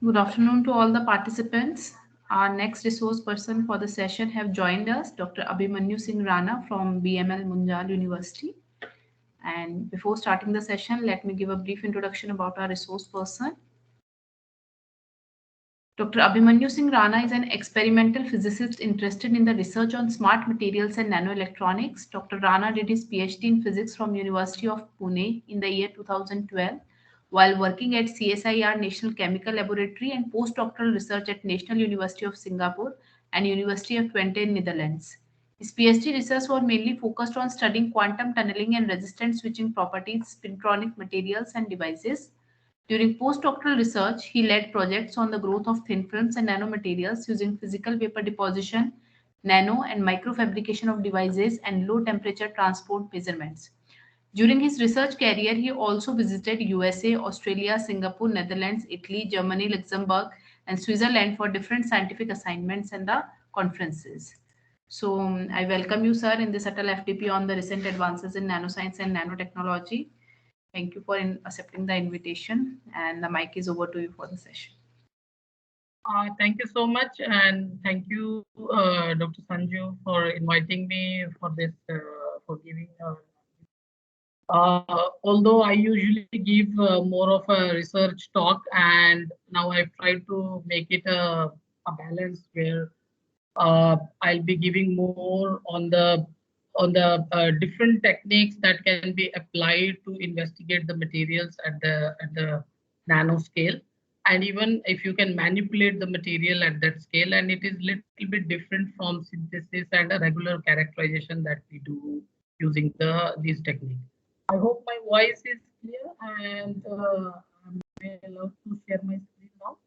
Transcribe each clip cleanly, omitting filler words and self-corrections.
Good afternoon to all the participants. Our next resource person for the session have joined us, Dr. Abhimanyu Singh Rana from BML Munjal University. And before starting the session, let me give a brief introduction about our resource person. Dr. Abhimanyu Singh Rana is an experimental physicist interested in the research on smart materials and nanoelectronics. Dr. Rana did his PhD in physics from University of Pune in the year 2012 while working at CSIR National Chemical Laboratory and postdoctoral research at National University of Singapore and University of Twente in Netherlands. His PhD research was mainly focused on studying quantum tunneling and resistance switching properties, spintronic materials and devices. During postdoctoral research, he led projects on the growth of thin films and nanomaterials using physical vapor deposition, nano and microfabrication of devices, and low temperature transport measurements. During his research career, he also visited USA, Australia, Singapore, Netherlands, Italy, Germany, Luxembourg, and Switzerland for different scientific assignments and the conferences. So I welcome you, sir, in this ATAL FDP on the recent advances in nanoscience and nanotechnology. Thank you for accepting the invitation, and the mic is over to you for the session. Thank you so much, and thank you, Dr. Sanju, for inviting me for this, for giving. Although I usually give more of a research talk, and now I've tried to make it a balance where I'll be giving more on the different techniques that can be applied to investigate the materials at the nano scale, and even if you can manipulate the material at that scale, and it is little bit different from synthesis and a regular characterization that we do using these techniques. I hope my voice is clear, and I'm allowed to share my screen now.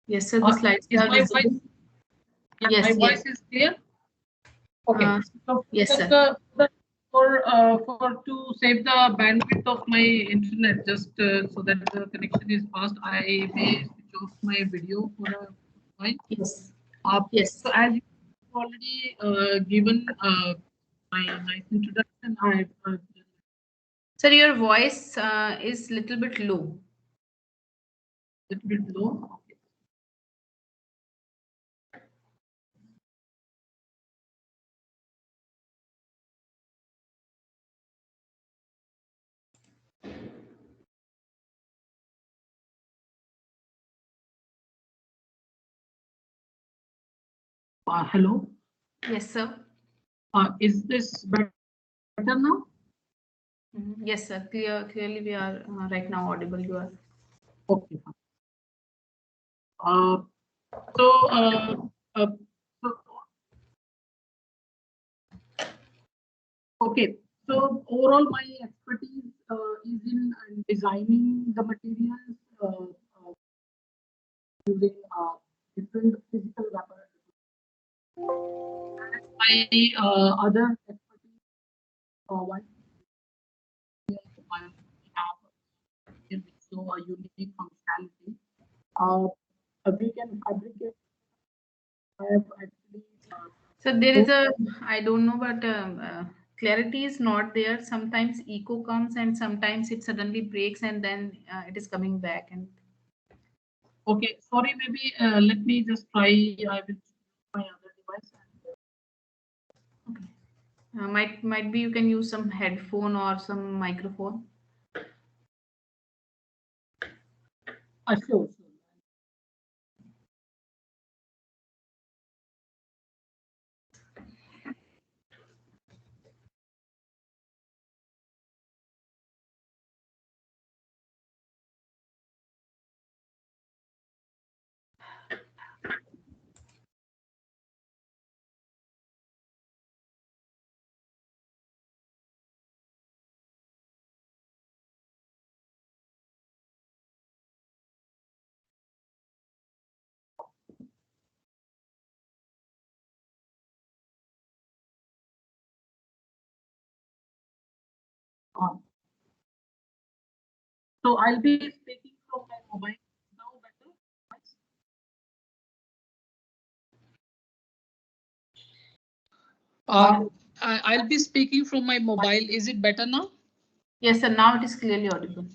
Yes, sir. The slides Is are my visible. voice? Yes, My voice yes. is clear. Okay. So Yes, just sir. for to save the bandwidth of my internet, just so that the connection is fast, I may switch off my video for a while. Yes. So Yes. as you already given my nice introduction, I Sir, your voice is little bit low. little bit low. Okay. Hello. Yes, sir. Is this better now? Yes, sir. Clearly, we are right now audible. You are. Okay. Uh, so, uh, so Okay, so overall, my expertise is in designing the materials using different physical apparatus. My other expertise, one we have which show a unique functionality. Uh, we can fabricate. I have actually. So there is So, a, I don't know, but clarity is not there. Sometimes echo comes and sometimes it suddenly breaks and then it is coming back. And okay, sorry, maybe let me just try. I will use my other device. okay. Might be you can use some headphone or some microphone. Sure, sure. Uh, So I'll be speaking from my mobile now better. Uh, I'll be speaking from my mobile. Is it better now? Yes, sir. Now it is clearly audible.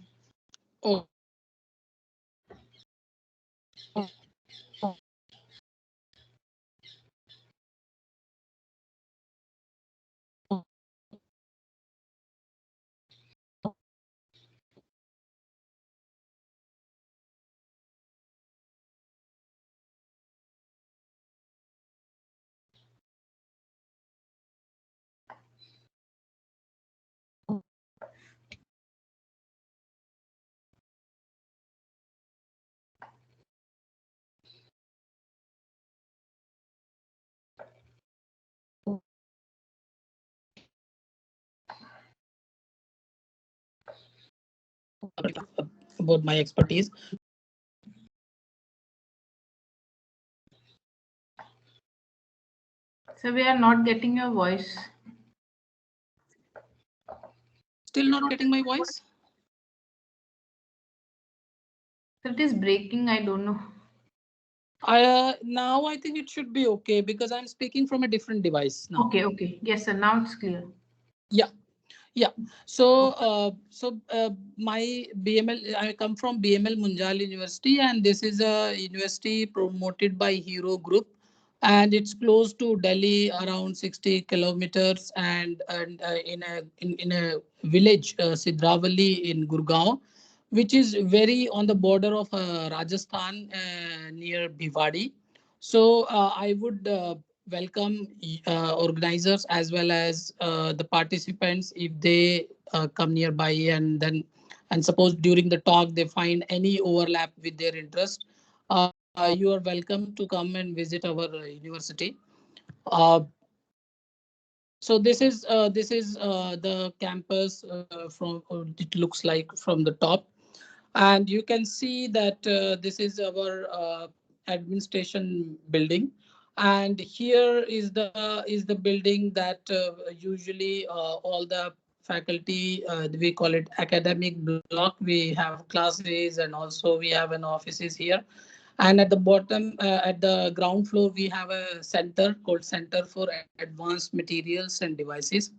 About my expertise. So we are not getting your voice. Still not getting my voice? So it is breaking. I don't know. Now I think it should be okay because I'm speaking from a different device now. Okay, okay. Yes, sir. Now it's clear. Yeah. Yeah. So my BML, I come from BML Munjal University, and this is a university promoted by Hero Group, and it's close to Delhi, around 60 kilometers, and in a village, Sidravali in Gurgaon, which is very on the border of Rajasthan, near Bhiwadi. So I would welcome organizers as well as the participants if they come nearby, and suppose during the talk they find any overlap with their interest, you are welcome to come and visit our university. uh, so this is the campus from it looks like from the top, and you can see that this is our administration building, and here is the building that usually all the faculty, we call it academic block. We have classes and also we have an offices here, and at the bottom, at the ground floor, we have a center called Center for Advanced Materials and Devices,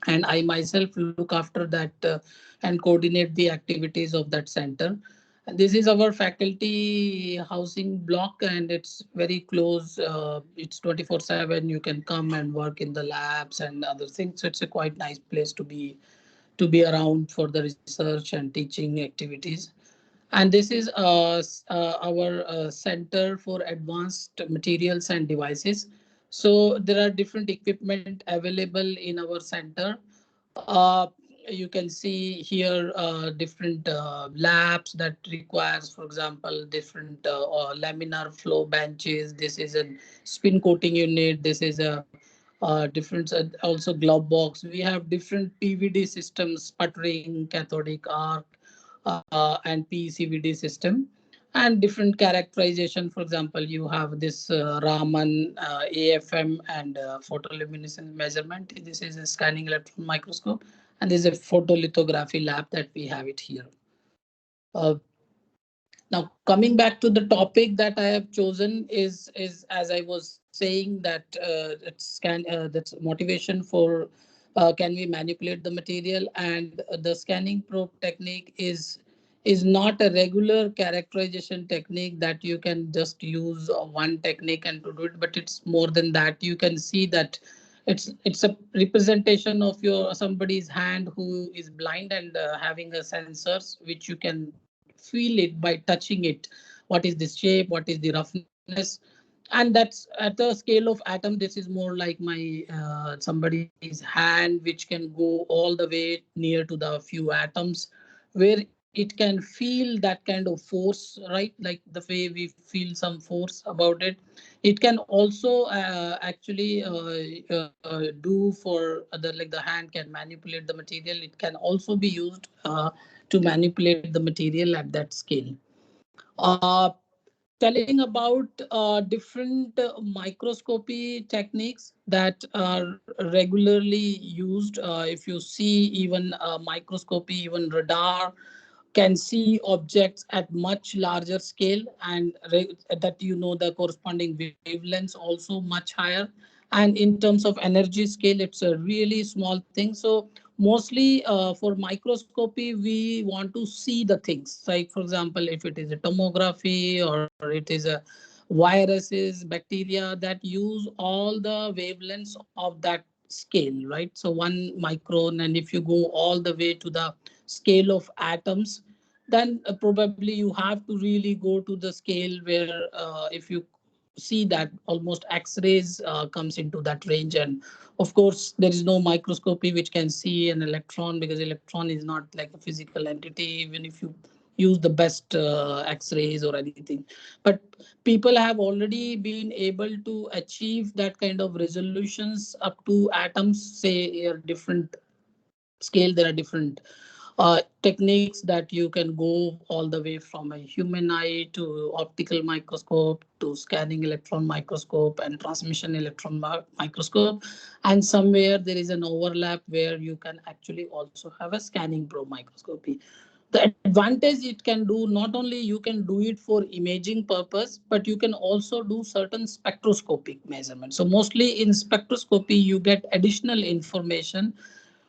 and I myself look after that and coordinate the activities of that center. And this is our faculty housing block, and it's very close. It's 24/7. You can come and work in the labs and other things. So it's a quite nice place to be around for the research and teaching activities. And this is our Center for Advanced Materials and Devices. So there are different equipment available in our center. Uh, you can see here different labs that requires, for example, different laminar flow benches. This is a spin coating unit. This is a different also glove box. We have different PVD systems, sputtering, cathodic arc, and PCVD system, and different characterization. For example, you have this Raman, AFM, and photoluminescence measurement. This is a scanning electron microscope, and this is a photolithography lab that we have it here. Uh, Now, coming back to the topic that I have chosen is as I was saying that that's motivation for can we manipulate the material, and the scanning probe technique is not a regular characterization technique that you can just use one technique and to do it, but it's more than that. You can see that it's a representation of your somebody's hand who is blind and having a sensors which you can feel it by touching it. What is the shape, what is the roughness, and that's at the scale of atom. This is more like my somebody's hand which can go all the way near to the few atoms, where it can feel that kind of force, right? Like the way we feel some force about it. It can also actually do for other, like the hand can manipulate the material. It can also be used to manipulate the material at that scale. Uh, Telling about different microscopy techniques that are regularly used. If you see even microscopy, even radar can see objects at much larger scale, and that the corresponding wavelengths also much higher. And in terms of energy scale, it's a really small thing. So mostly for microscopy, we want to see the things. Like for example, if it is a tomography or it is a viruses, bacteria that use all the wavelengths of that scale, right? So 1 micron, and if you go all the way to the scale of atoms, then probably you have to really go to the scale where if you see that almost x-rays comes into that range. And of course there is no microscopy which can see an electron, because electron is not like a physical entity even if you use the best x-rays or anything. But people have already been able to achieve that kind of resolutions up to atoms, say a different scale. There are different techniques that you can go all the way from a human eye to optical microscope to scanning electron microscope and transmission electron microscope. And somewhere there is an overlap where you can actually also have a scanning probe microscopy. The advantage it can do, not only you can do it for imaging purpose, but you can also do certain spectroscopic measurements. So mostly in spectroscopy, you get additional information.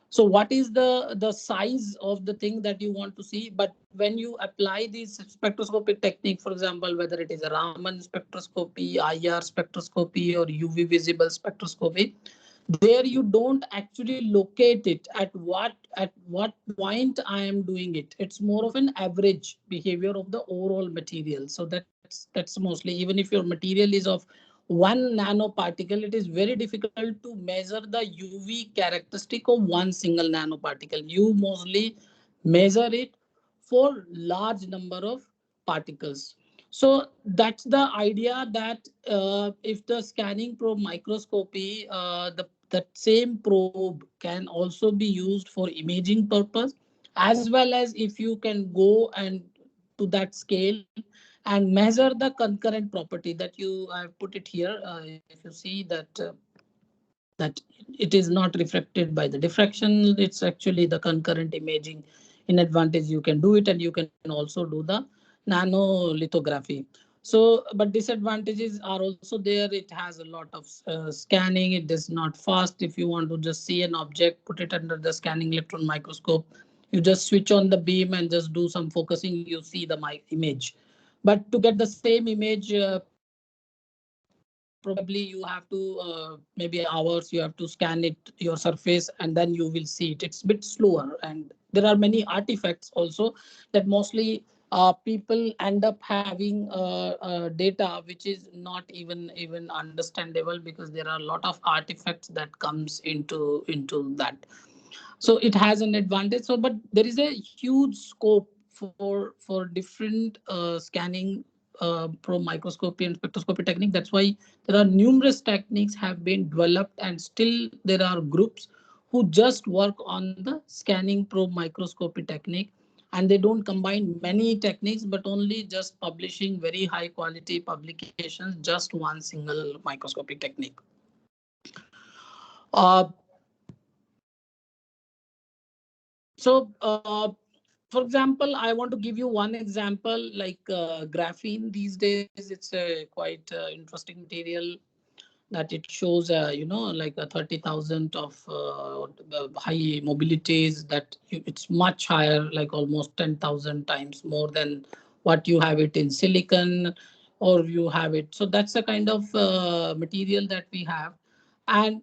So what is the size of the thing that you want to see? But when you apply this spectroscopic technique, for example, whether it is a Raman spectroscopy, IR spectroscopy, or UV visible spectroscopy, there you don't actually locate it at what point I am doing it. It's more of an average behavior of the overall material. So that's mostly, even if your material is of 1 nanoparticle, it is very difficult to measure the UV characteristic of one single nanoparticle. You mostly measure it for large number of particles. So that's the idea, that if the scanning probe microscopy, the that same probe can also be used for imaging purpose, as well as if you can go and to that scale and measure the concurrent property that you have put it here. If you see that it is not refracted by the diffraction, it's actually the concurrent imaging. In advantage, you can do it, and you can also do the nanolithography. So but disadvantages are also there. It has a lot of scanning. It is not fast. If you want to just see an object, put it under the scanning electron microscope, you just switch on the beam and just do some focusing, you see the image. But to get the same image, probably you have to maybe hours, you have to scan it, your surface, and then you will see it. It's a bit slower. And there are many artifacts also that mostly people end up having data which is not even understandable, because there are a lot of artifacts that comes into that. So it has an advantage. So but there is a huge scope for different scanning probe microscopy and spectroscopy technique. That's why there are numerous techniques have been developed, and still there are groups who just work on the scanning probe microscopy technique, and they don't combine many techniques, but only just publishing very high quality publications, just one single microscopic technique. uh, So, for example, I want to give you one example, like graphene. These days, it's a quite interesting material that it shows, like a 30,000 of high mobilities, that it's much higher, like almost 10,000 times more than what you have it in silicon, or you have it. So that's the kind of material that we have. And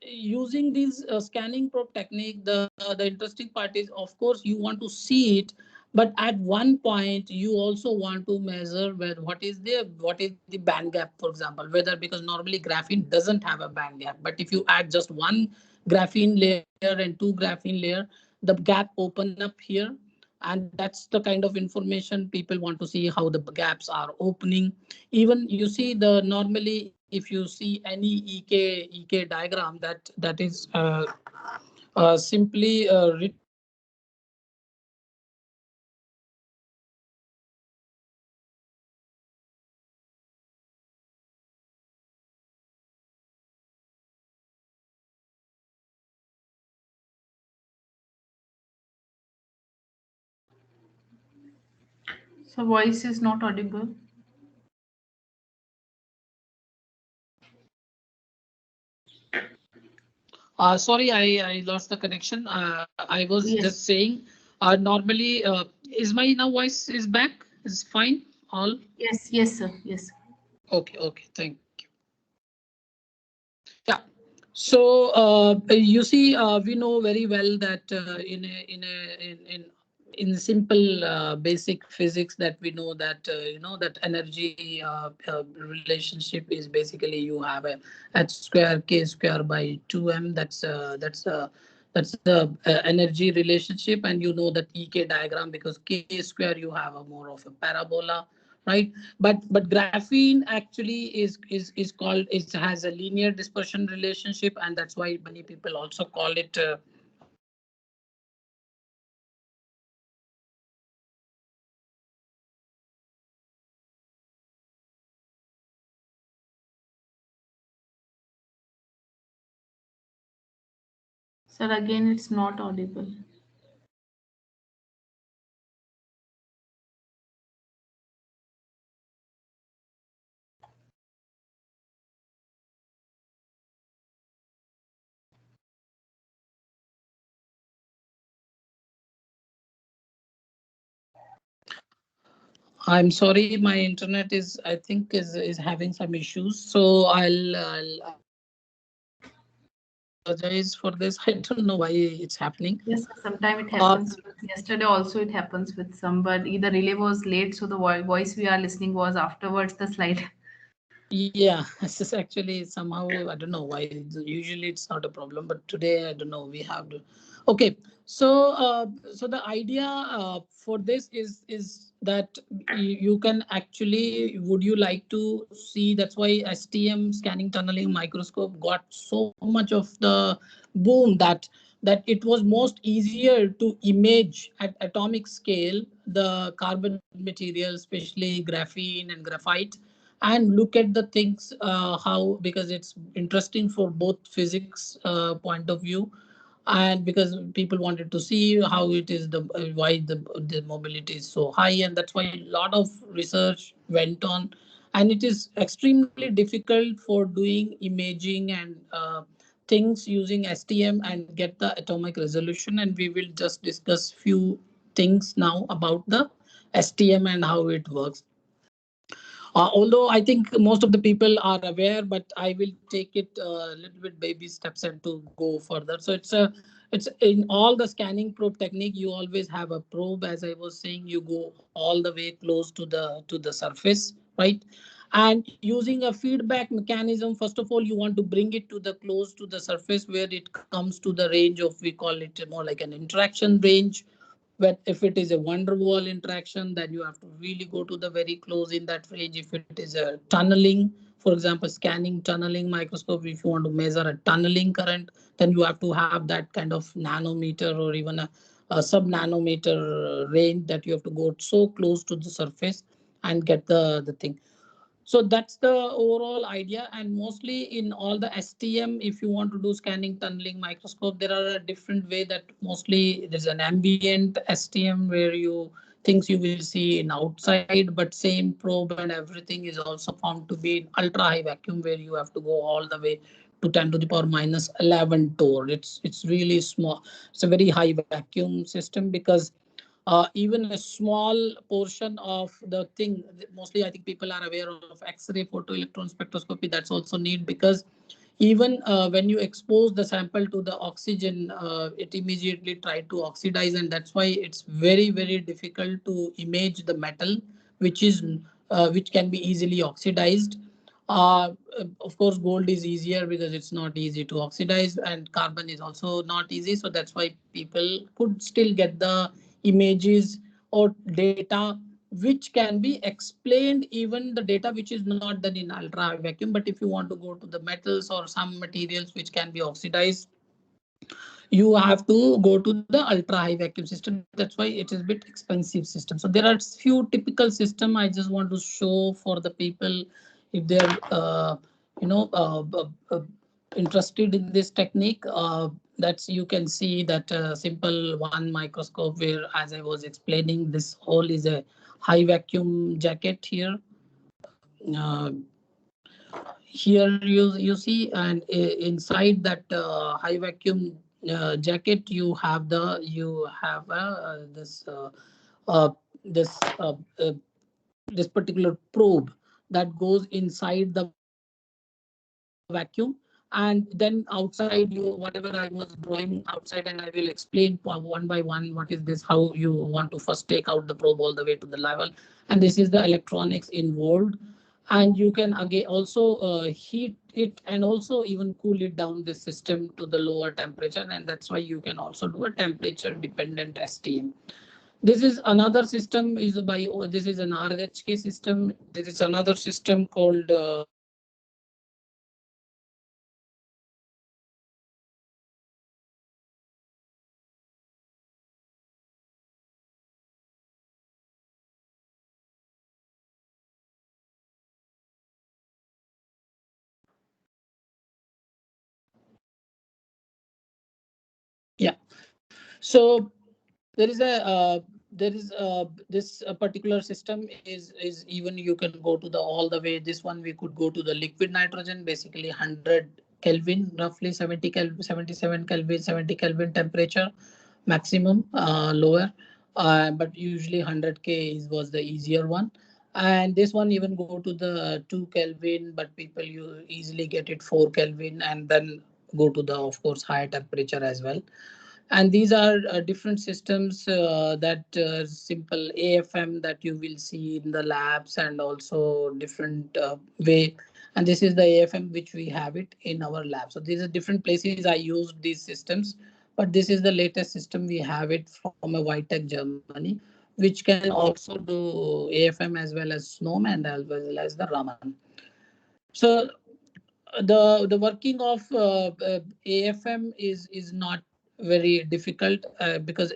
using this scanning probe technique, the interesting part is, of course, you want to see it, but at one point you also want to measure where what is the band gap, for example, whether, because normally graphene doesn't have a band gap, but if you add just one graphene layer and two graphene layer, the gap open up here. And that's the kind of information people want to see, how the gaps are opening. Even you see, the normally if you see any ek diagram, that is simply written as So voice is not audible. Sorry, I lost the connection. I was Yes, just saying, normally, is my now voice is back? Is fine? All yes, yes, sir. Yes. okay? Okay, thank you. Yeah. So you see, we know very well that in simple basic physics that we know that that energy relationship is basically you have a h square k square by 2m. That's the energy relationship, and you know that ek diagram because k square you have a more of a parabola, right? But graphene actually is called, it has a linear dispersion relationship, and that's why many people also call it Sir, again, it's not audible. I'm sorry, my internet is, I think, is having some issues. So I'll apologize for this. I don't know why it's happening. Yes, sir. Sometimes it Uh, happens. Yesterday also it happens with some, but either relay was late, so the voice we are listening was afterwards the slide. Yeah, this is actually somehow, I don't know why. Usually it's not a problem, but today I don't know. We have to. Okay, so so the idea for this is that you can actually. Would you like to see? That's why STM scanning tunneling microscope got so much of the boom that it was most easier to image at atomic scale the carbon material, especially graphene and graphite, and look at the things how, because it's interesting for both physics point of view, and because people wanted to see how it is the why the mobility is so high, and that's why a lot of research went on, and it is extremely difficult for doing imaging and things using STM and get the atomic resolution, and we will just discuss few things now about the STM and how it works. Although I think most of the people are aware, but I will take it a little bit baby steps and to go further. So it's in all the scanning probe technique. You always have a probe, as I was saying. You go all the way close to the surface, right? And using a feedback mechanism, first of all, you want to bring it to the close to the surface where it comes to the range of, we call it more like an interaction range. But if it is a van der Waal interaction, then you have to really go to the very close in that range. If it is a tunneling, for example, scanning tunneling microscope, if you want to measure a tunneling current, then you have to have that kind of nanometer or even a sub nanometer range, that you have to go so close to the surface and get the thing. So that's the overall idea. And mostly in all the STM, if you want to do scanning tunneling microscope, there are a different way that mostly there's an ambient STM where you things you will see in outside, but same probe and everything is also found to be in ultra high vacuum where you have to go all the way to 10 to the power minus 11 torr. It's really small. It's a very high vacuum system because even a small portion of the thing, mostly I think people are aware of X-ray photoelectron spectroscopy, that's also neat because even when you expose the sample to the oxygen, it immediately try to oxidize, and that's why it's very difficult to image the metal, which is which can be easily oxidized. Of course, gold is easier because it's not easy to oxidize, and carbon is also not easy. So that's why people could still get the images or data which can be explained, even the data which is not done in ultra high vacuum. But if you want to go to the metals or some materials which can be oxidized, you have to go to the ultra high vacuum system. That's why it is a bit expensive system. So there are few typical system I just want to show for the people if they're you know interested in this technique. That's you can see that simple one microscope where, as I was explaining, this hole is a high vacuum jacket here. uh, here you see, and inside that high vacuum jacket, you have uh, this uh, uh, this particular probe that goes inside the vacuum. And then outside, you whatever I was drawing outside, and I will explain one by one what is this, how you want to first take out the probe all the way to the level. And this is the electronics involved. And you can again also heat it and also even cool it down this system to the lower temperature, and that's why you can also do a temperature dependent STM. This is another system is by this is an RHK system. There is another system called yeah. So there is a this particular system is even you can go to the all the way. This one we could go to the liquid nitrogen, basically 100 Kelvin, roughly 70 Kelvin, 77 Kelvin, 70 Kelvin temperature maximum, lower, but usually 100K was the easier one. And this one even go to the 2 Kelvin, but people you easily get it 4 Kelvin, and then go to the of course higher temperature as well. And these are different systems that simple AFM that you will see in the labs, and also different way. And this is the AFM which we have it in our lab. So these are different places I used these systems, but this is the latest system. We have it from a Whitech Germany, which can also do AFM as well as SNOM and as well as the Raman. So the working of AFM is not very difficult, because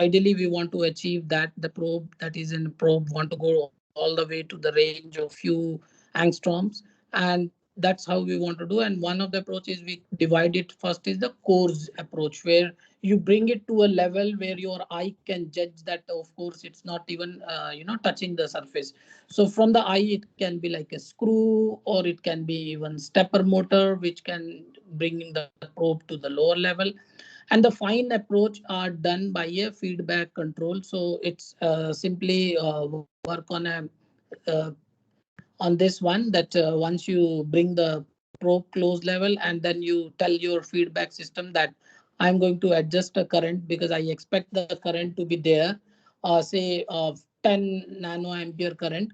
ideally we want to achieve that the probe that is in the probe want to go all the way to the range of few angstroms, and that's how we want to do. And one of the approaches we divide it first is the cores approach, where you bring it to a level where your eye can judge that of course it's not even touching the surface. So from the eye, it can be like a screw, or it can be even stepper motor, which can bring the probe to the lower level. And the fine approach are done by a feedback control. So it's simply work uh, on this one, that once you bring the probe close level, and then you tell your feedback system that I'm going to adjust the current because I expect the current to be there, say 10 nanoampere current,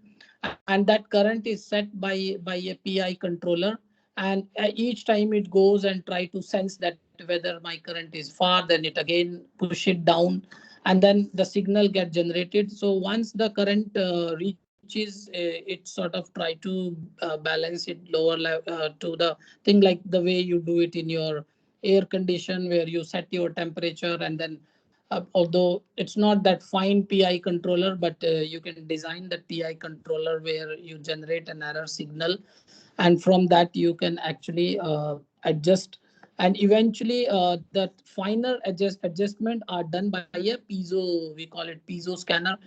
and that current is set by a PI controller. And each time it goes and try to sense that whether my current is far, then it again push it down, and then the signal get generated. So once the current reaches, it sort of try to balance it lower to the thing, like the way you do it in your air condition, where you set your temperature. And then although it's not that fine PI controller, but you can design the PI controller where you generate an error signal, and from that you can actually adjust. And eventually that finer adjustment are done by a piezo, we call it piezo scanner.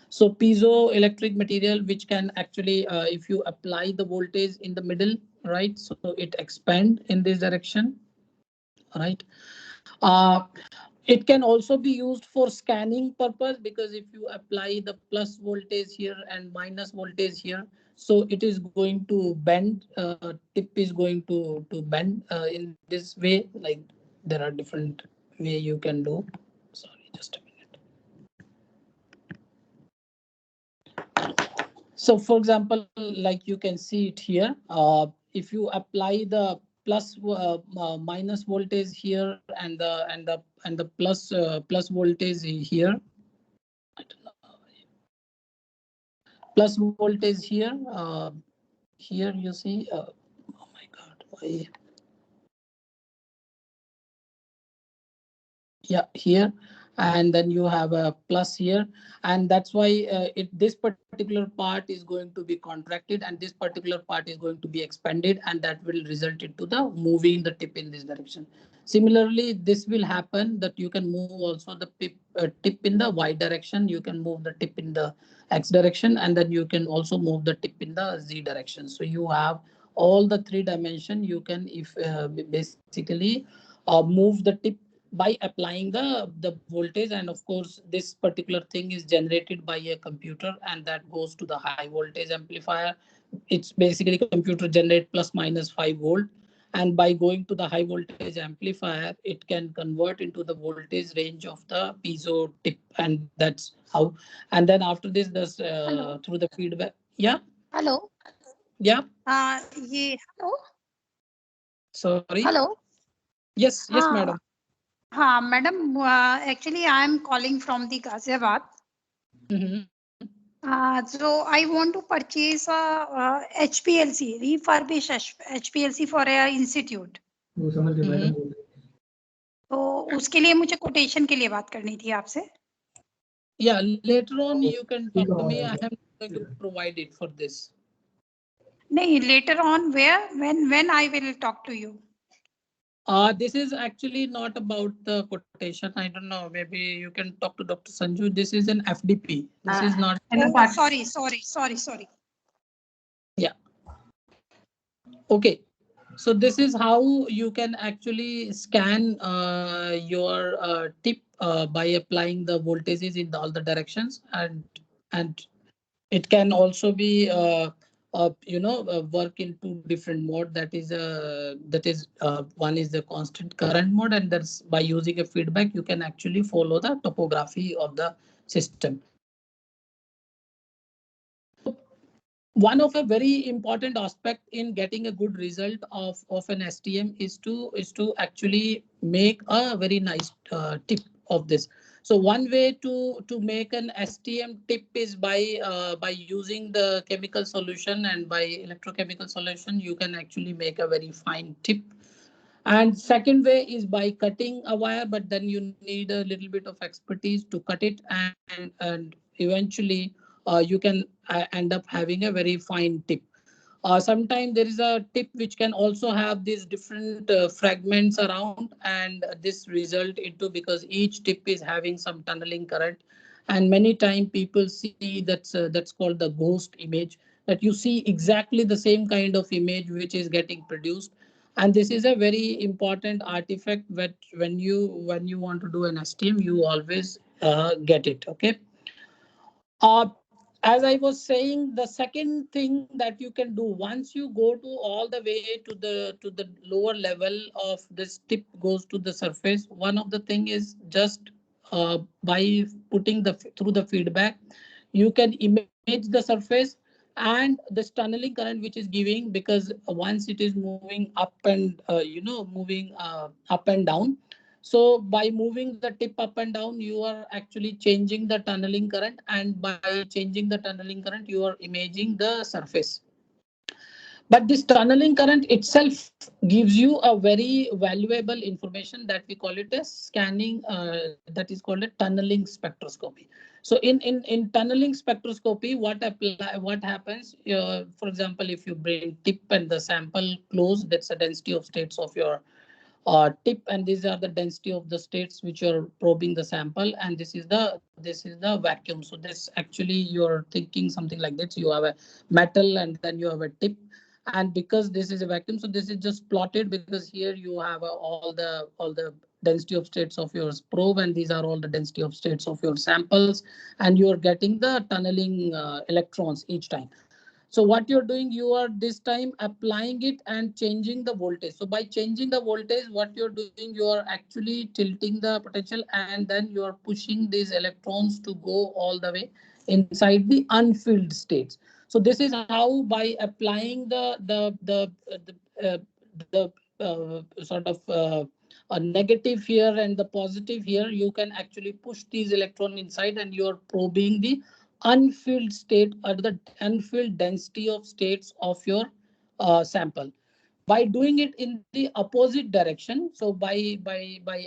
So piezoelectric material, which can actually if you apply the voltage in the middle, right, so it expand in this direction, right. uh, it can also be used for scanning purpose, because if you apply the plus voltage here and minus voltage here, so it is going to bend, tip is going to bend in this way. Like there are different way you can do. Sorry, just a minute. So for example, like you can see it here, if you apply the plus minus voltage here, and the plus voltage here, I don't know, plus voltage here, here you see, oh my god, why, yeah, here, and then you have a plus here. And that's why this particular part is going to be contracted, and this particular part is going to be expanded, and that will result into the moving the tip in this direction. Similarly, this will happen that you can move also the tip in the y direction, you can move the tip in the x direction, and then you can also move the tip in the z direction. So you have all the three dimension, you can if basically move the tip by applying the voltage. And of course this particular thing is generated by a computer, and that goes to the high voltage amplifier. It's basically computer generate plus minus 5 volt, and by going to the high voltage amplifier, it can convert into the voltage range of the piezo tip, and that's how. And then after this, this Hello. through the feedback. Yeah. Hello. Yeah. Hello. Sorry. Hello. Yes. Yes, हाँ madam. हाँ madam, actually I am calling from the Ghaziabad. Mm-hmm. So I want to purchase a HPLC, refurbished HPLC for a institute. वो समझ गए madam बोल तो उसके लिए मुझे कोटेशन के लिए बात करनी थी आपसे. Yeah, later on you can talk to me. I am going to provide it for this. नहीं, later on where, when I will talk to you. This is actually not about the quotation. I don't know. Maybe you can talk to Dr. Sanju. This is an FDP. This is not. Oh, sorry. Yeah. Okay. So this is how you can actually scan your tip by applying the voltages in all the directions, and it can also be work in two different mode. That is one is the constant current mode, and that's by using a feedback you can actually follow the topography of the system. One of a very important aspect in getting a good result of an STM is to actually make a very nice tip of this. So one way to make an STM tip is by using the chemical solution, and by electrochemical solution you can actually make a very fine tip. And second way is by cutting a wire, but then you need a little bit of expertise to cut it, and eventually you can end up having a very fine tip. Sometimes there is a tip which can also have these different fragments around, and this result into because each tip is having some tunneling current. And many times people see that's called the ghost image, that you see exactly the same kind of image which is getting produced. And this is a very important artifact that when you want to do an STM, you always get it. Okay. Uh, as I was saying, the second thing that you can do once you go to all the way to the lower level of this tip goes to the surface. One of the thing is just by putting through the feedback, you can image the surface and this tunneling current which is giving, because once it is moving up and moving up and down. So by moving the tip up and down, you are actually changing the tunneling current, and by changing the tunneling current, you are imaging the surface. But this tunneling current itself gives you a very valuable information that we call it as scanning, that is called a tunneling spectroscopy. So in tunneling spectroscopy, what happens, for example, if you bring tip and the sample close, that's the density of states of your tip, and these are the density of the states which you're probing the sample, and this is the vacuum. So this actually you're thinking something like this: you have a metal and then you have a tip, and because this is a vacuum, so this is just plotted because here you have all the density of states of your probe, and these are all the density of states of your samples, and you're getting the tunneling electrons each time. So what you're doing, you are this time applying it and changing the voltage. So by changing the voltage, what you're doing, you are actually tilting the potential, and then you are pushing these electrons to go all the way inside the unfilled states. So this is how by applying the sort of a negative here and the positive here, you can actually push these electrons inside, and you are probing the unfilled state or the unfilled density of states of your sample. By doing it in the opposite direction, so by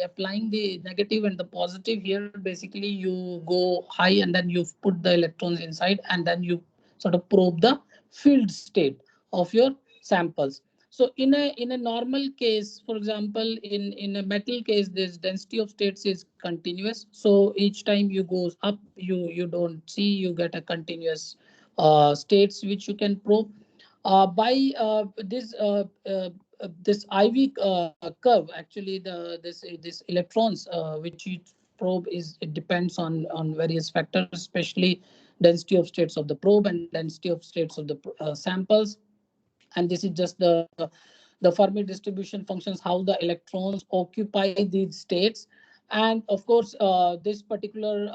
applying the negative and the positive here, basically you go high and then you put the electrons inside, and then you sort of probe the filled state of your samples. So in a normal case, for example, in a metal case, this density of states is continuous. So each time you goes up, you don't see, you get a continuous states which you can probe. By this IV curve, actually this electrons which you probe is, it depends on various factors, especially density of states of the probe and density of states of the samples. And this is just the Fermi distribution functions, how the electrons occupy these states. And of course, this particular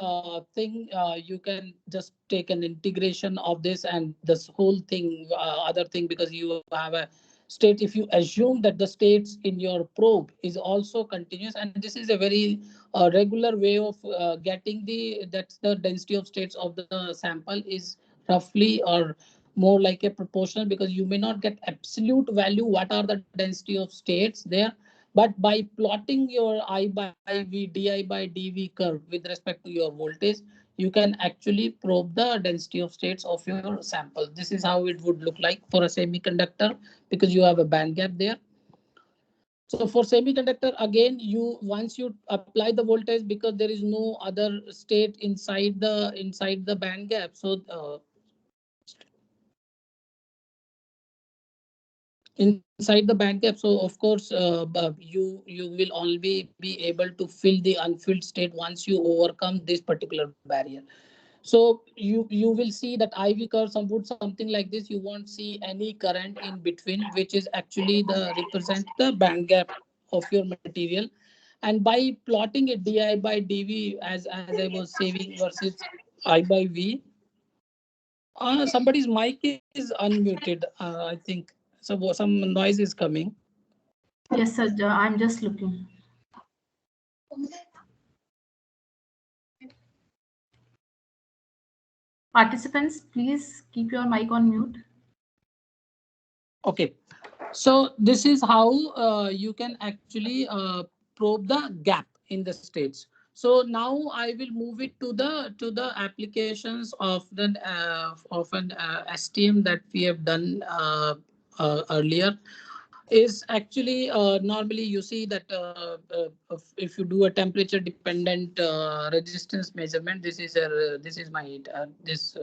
thing, you can just take an integration of this and this whole thing, other thing, because you have a state. If you assume that the states in your probe is also continuous, and this is a very regular way of getting that's the density of states of the sample is roughly or more like a proportional, because you may not get absolute value what are the density of states there, but by plotting your I by V, di by dv curve with respect to your voltage, you can actually probe the density of states of your sample. This is how it would look like for a semiconductor, because you have a band gap there. So for semiconductor, again, you once you apply the voltage, because there is no other state inside the band gap. So inside the band gap, so of course you will only be able to fill the unfilled state once you overcome this particular barrier. So you will see that IV curve would something like this. You won't see any current in between, which is actually the represent the band gap of your material. And by plotting it di by dv, as I was saying, versus I by v, somebody's mic is unmuted, I think. So some noise is coming. Yes, sir. I'm just looking. Participants, please keep your mic on mute. Okay, so this is how you can actually probe the gap in the states. So now I will move it to the applications of an STM that we have done earlier. Is actually normally you see that if you do a temperature dependent resistance measurement, this is my this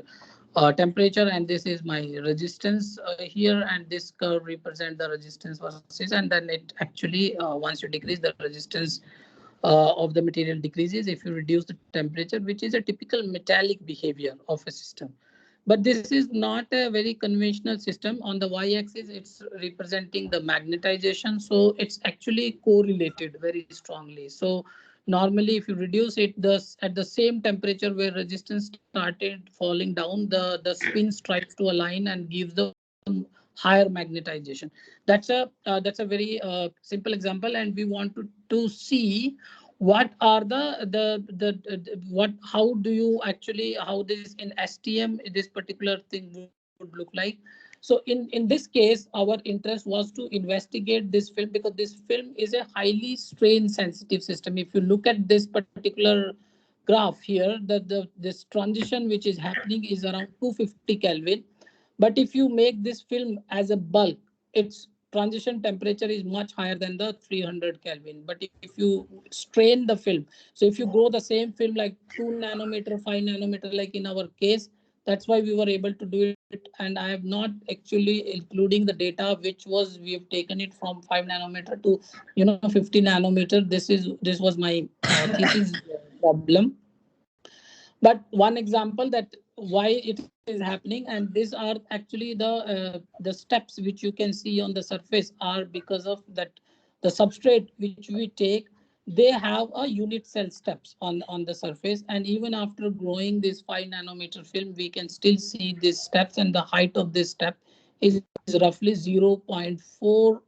temperature, and this is my resistance here, and this curve represent the resistance versus, and then it actually once you decrease the resistance of the material decreases if you reduce the temperature, which is a typical metallic behavior of a system. But this is not a very conventional system. On the y-axis, it's representing the magnetization. So it's actually correlated very strongly. So normally, if you reduce it at the same temperature where resistance started falling down, the spin strikes to a line and gives the higher magnetization. That's a very simple example, and we want to see what are the what how do you actually how this in STM this particular thing would look like. So in this case, our interest was to investigate this film, because this film is a highly strain sensitive system. If you look at this particular graph here, the this transition which is happening is around 250 Kelvin. But if you make this film as a bulk, its transition temperature is much higher than the 300 Kelvin. But if you strain the film, so if you grow the same film like 2 nanometer, 5 nanometer, like in our case, that's why we were able to do it. And I have not actually including the data, which was we have taken it from 5 nanometer to 50 nanometer. This was my thesis problem. But one example that why it is happening, and these are actually the steps which you can see on the surface are because of that the substrate which we take, they have a unit cell steps on the surface, and even after growing this 5 nanometer film, we can still see these steps, and the height of this step is roughly 0.4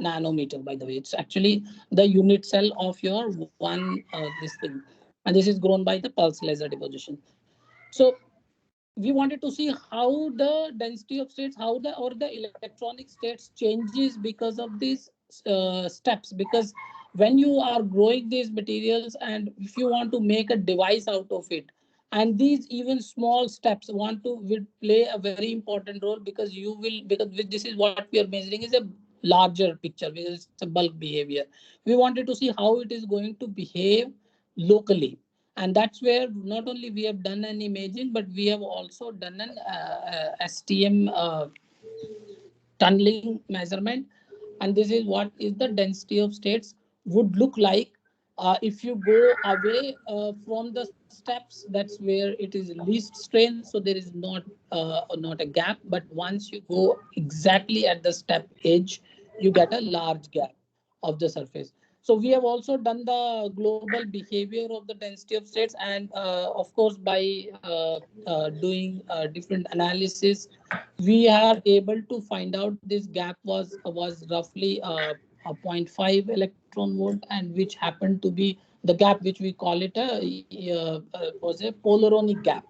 nanometer. By the way, it's actually the unit cell of your one this thing, and this is grown by the pulse laser deposition. So we wanted to see how the density of states, how the electronic states changes because of these steps. Because when you are growing these materials, and if you want to make a device out of it, and these even small steps will play a very important role, because this is what we are measuring is a larger picture, because it's a bulk behavior. We wanted to see how it is going to behave locally, and that's where not only we have done an imaging, but we have also done an STM tunneling measurement, and this is what is the density of states would look like if you go away from the steps. That's where it is least strain, so there is not a gap, but once you go exactly at the step edge, you get a large gap of the surface. So we have also done the global behavior of the density of states, and of course by doing different analysis, we are able to find out this gap was roughly a zero point 0.5 electron volt, and which happened to be the gap which we call it was a polaronic gap.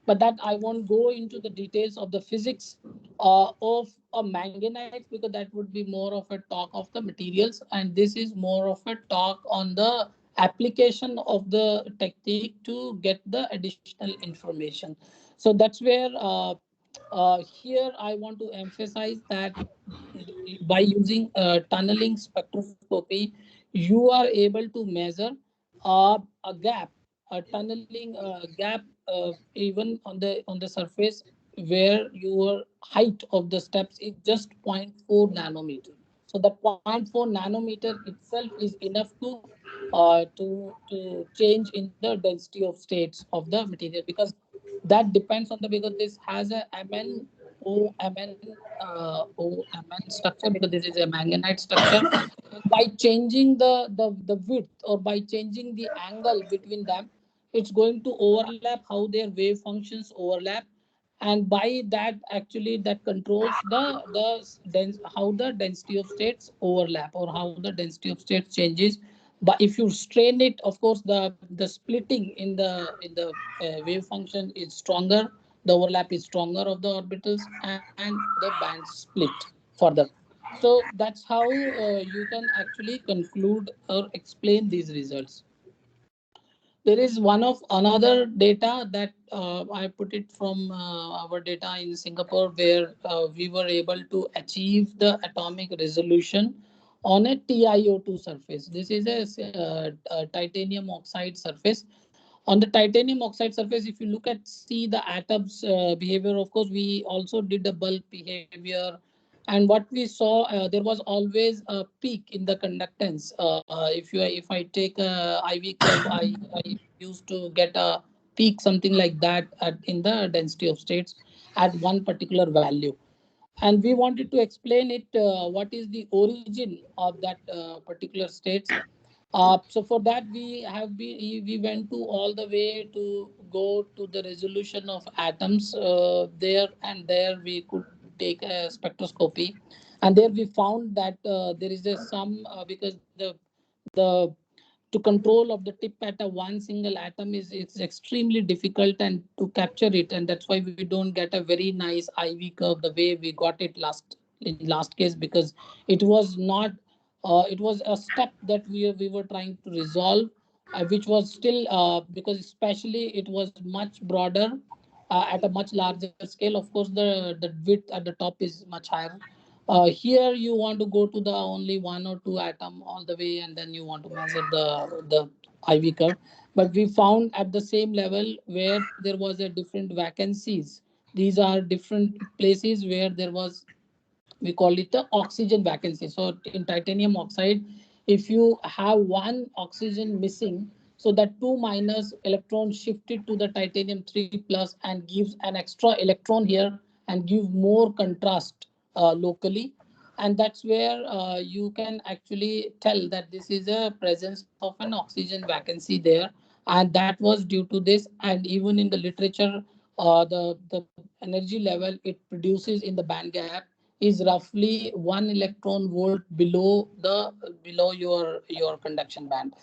But that I won't go into the details of the physics of a manganite, because that would be more of a talk of the materials, and this is more of a talk on the application of the technique to get the additional information. So that's where here I want to emphasize that by using tunneling spectroscopy, you are able to measure a gap, a tunneling gap, even on the surface where your height of the steps is just zero point 0.4 nanometer. So the zero point 0.4 nanometer itself is enough to change in the density of states of the material, because that depends on the, because this has a MnOMn structure, because this is a manganite structure. By changing the width, or by changing the angle between them, it's going to overlap how their wave functions overlap, and by that actually that controls how the density of states overlap, or how the density of states changes. But if you strain it, of course the splitting in the wave function is stronger, the overlap is stronger of the orbitals, and the bands split further. So that's how you can actually conclude or explain these results. There is one of another data that I put it from our data in Singapore, where we were able to achieve the atomic resolution on a TiO2 surface. This is a titanium oxide surface. On the titanium oxide surface, if you look at see the atoms behavior, of course we also did the bulk behavior, and what we saw, there was always a peak in the conductance. If I take a IV curve, I used to get a peak something like that in the density of states at one particular value, and we wanted to explain it, what is the origin of that particular states. So for that we went to all the way to go to the resolution of atoms there, and there we could take a spectroscopy, and there we found that there is a some because the to control of the tip at a one single atom is it's extremely difficult and to capture it, and that's why we don't get a very nice IV curve the way we got it last case, because it was not it was a step that we were trying to resolve, which was still because especially it was much broader at a much larger scale. Of course, the width at the top is much higher. Here you want to go to the only one or two atom all the way, and then you want to measure the IV curve. But we found at the same level where there was a different vacancies. These are different places where there was, we call it the oxygen vacancy. So in titanium oxide, if you have one oxygen missing, so that 2 minus electron shifted to the titanium 3 plus and gives an extra electron here and give more contrast locally. And that's where you can actually tell that this is a presence of an oxygen vacancy there, and that was due to this. And even in the literature, the energy level it produces in the band gap is roughly 1 electron volt below your conduction band,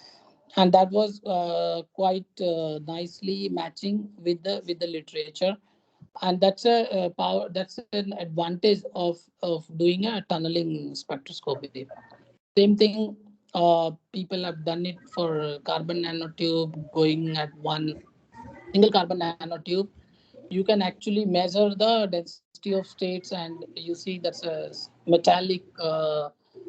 and that was quite nicely matching with the literature. And that's a power, that's an advantage of doing a tunneling spectroscopy. Same thing, people have done it for carbon nanotube, going at one single carbon nanotube. You can actually measure the density of states, and you see that's a metallic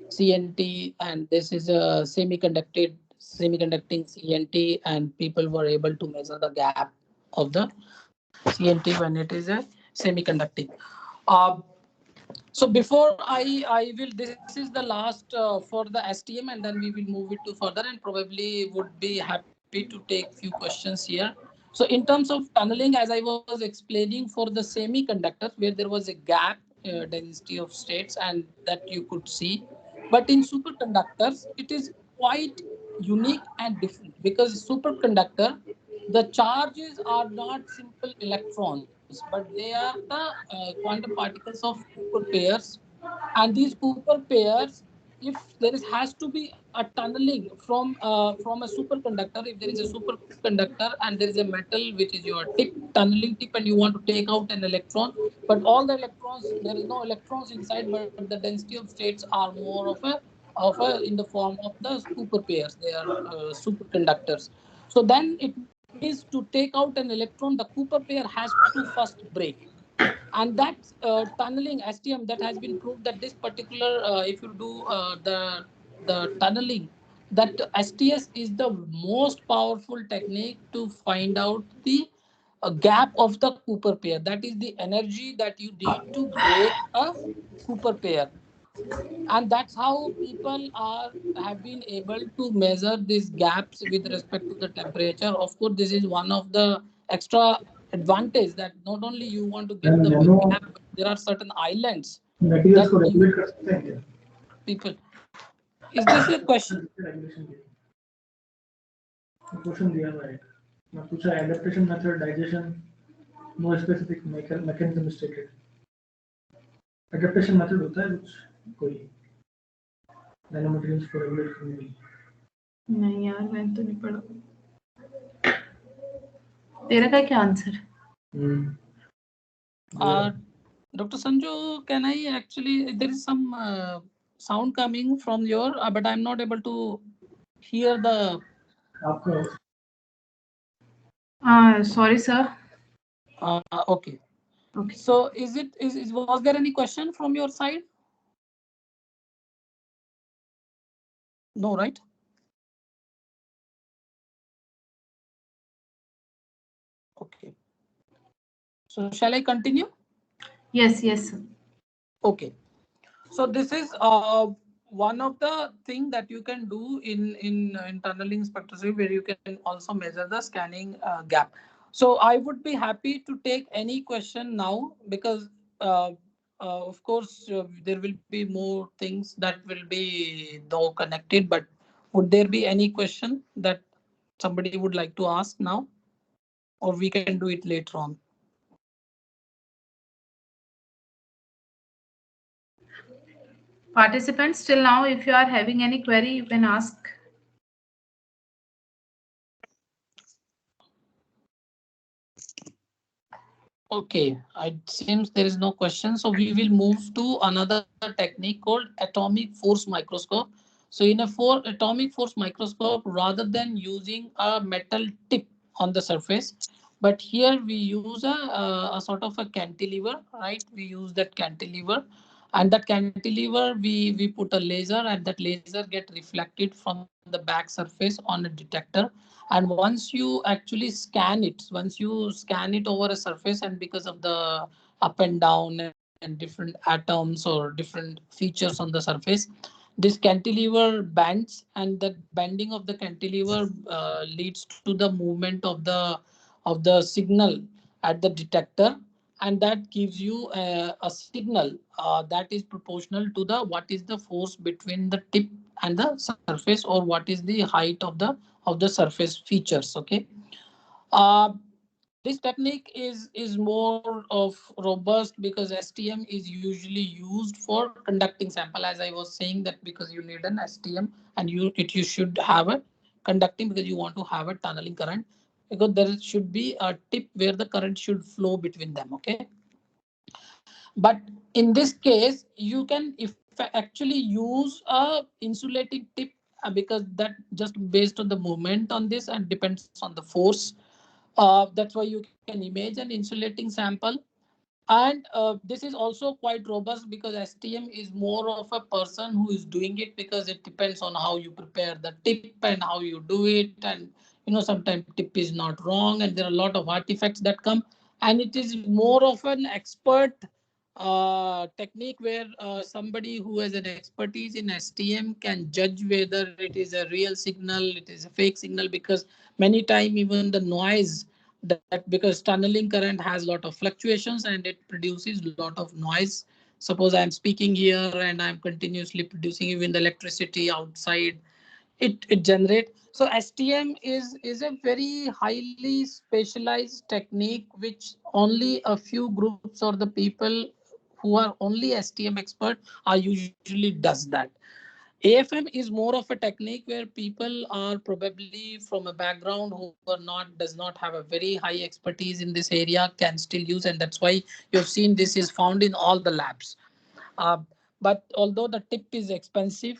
CNT, and this is a semiconducting CNT, and people were able to measure the gap of the CNT when it is a semiconducting. Uh, So before I will, this is the last for the STM, and then we will move it to further, and probably would be happy to take few questions here. So in terms of tunneling, as I was explaining, for the semiconductors where there was a gap density of states and that you could see, but in superconductors it is quite unique and different, because superconductor, the charges are not simple electrons, but they are the quantum particles of Cooper pairs. And these Cooper pairs, if there is has to be a tunneling from a superconductor, if there is a superconductor and there is a metal which is your tip, tunneling tip, and you want to take out an electron, but all the electrons, there is no electrons inside, but the density of states are more of a in the form of the Cooper pairs. They are superconductors. So then it means to take out an electron, the Cooper pair has to first break. And that tunneling STM, that has been proved that this particular, if you do the tunneling, that STS is the most powerful technique to find out the gap of the Cooper pair. That is the energy that you need to break a Cooper pair. And that's how people are have been able to measure these gaps with respect to the temperature. Of course, this is one of the extra advantage, that not only you want to get the gap, but there are certain islands that people. Is this a question? Question दिया हुआ है, मैं पूछा adaptation method, digestion, no specific mechanism stated. Adaptation method होता है कुछ कोई nanomaterials को रेगुलेट करने के लिए? नहीं यार, मैंने तो नहीं पढ़ा। तेरा का क्या answer? Dr. Sanju, can I actually, there is some sound coming from your, but I'm not able to hear the. Sorry, sir. Okay. Okay. So was there any question from your side? No, right? Okay. So shall I continue? Yes, yes, sir. Okay. So this is one of the thing that you can do in tunneling spectroscopy, where you can also measure the scanning gap. So I would be happy to take any question now, because of course there will be more things that will be though connected, but would there be any question that somebody would like to ask now, or we can do it later on? Participants, till now, if you are having any query, you can ask. Okay, it seems there is no question. So we will move to another technique called atomic force microscope. So in a atomic force microscope, rather than using a metal tip on the surface, but here we use a sort of a cantilever, right? We use that cantilever, and that cantilever we put a laser, and that laser get reflected from the back surface on a detector. And once you actually scan it, over a surface, and because of the up and down and different atoms or different features on the surface, this cantilever bends, and that bending of the cantilever leads to the movement of the signal at the detector, and that gives you a signal that is proportional to the what is the force between the tip and the surface, or what is the height of the surface features. Okay. This technique is more of robust, because STM is usually used for conducting sample, as I was saying, that because you need an STM, and you should have a conducting, because you want to have a tunneling current, because there should be a tip where the current should flow between them. Okay. But in this case, you can actually use a insulating tip, because that just based on the movement on this and depends on the force. That's why you can image an insulating sample. And this is also quite robust, because STM is more of a person who is doing it, because it depends on how you prepare the tip and how you do it. And sometimes tip is not wrong, and there are a lot of artifacts that come, and it is more of an expert technique where somebody who has an expertise in STM can judge whether it is a real signal, it is a fake signal, because many time even the noise, that because tunneling current has a lot of fluctuations and it produces a lot of noise. Suppose I'm speaking here and I'm continuously producing even the electricity outside, it generate. So STM is a very highly specialized technique which only a few groups or the people who are only STM expert are usually does that. AFM is more of a technique where people are probably from a background who are not does not have a very high expertise in this area can still use, and that's why you've seen this is found in all the labs. uh, but although the tip is expensive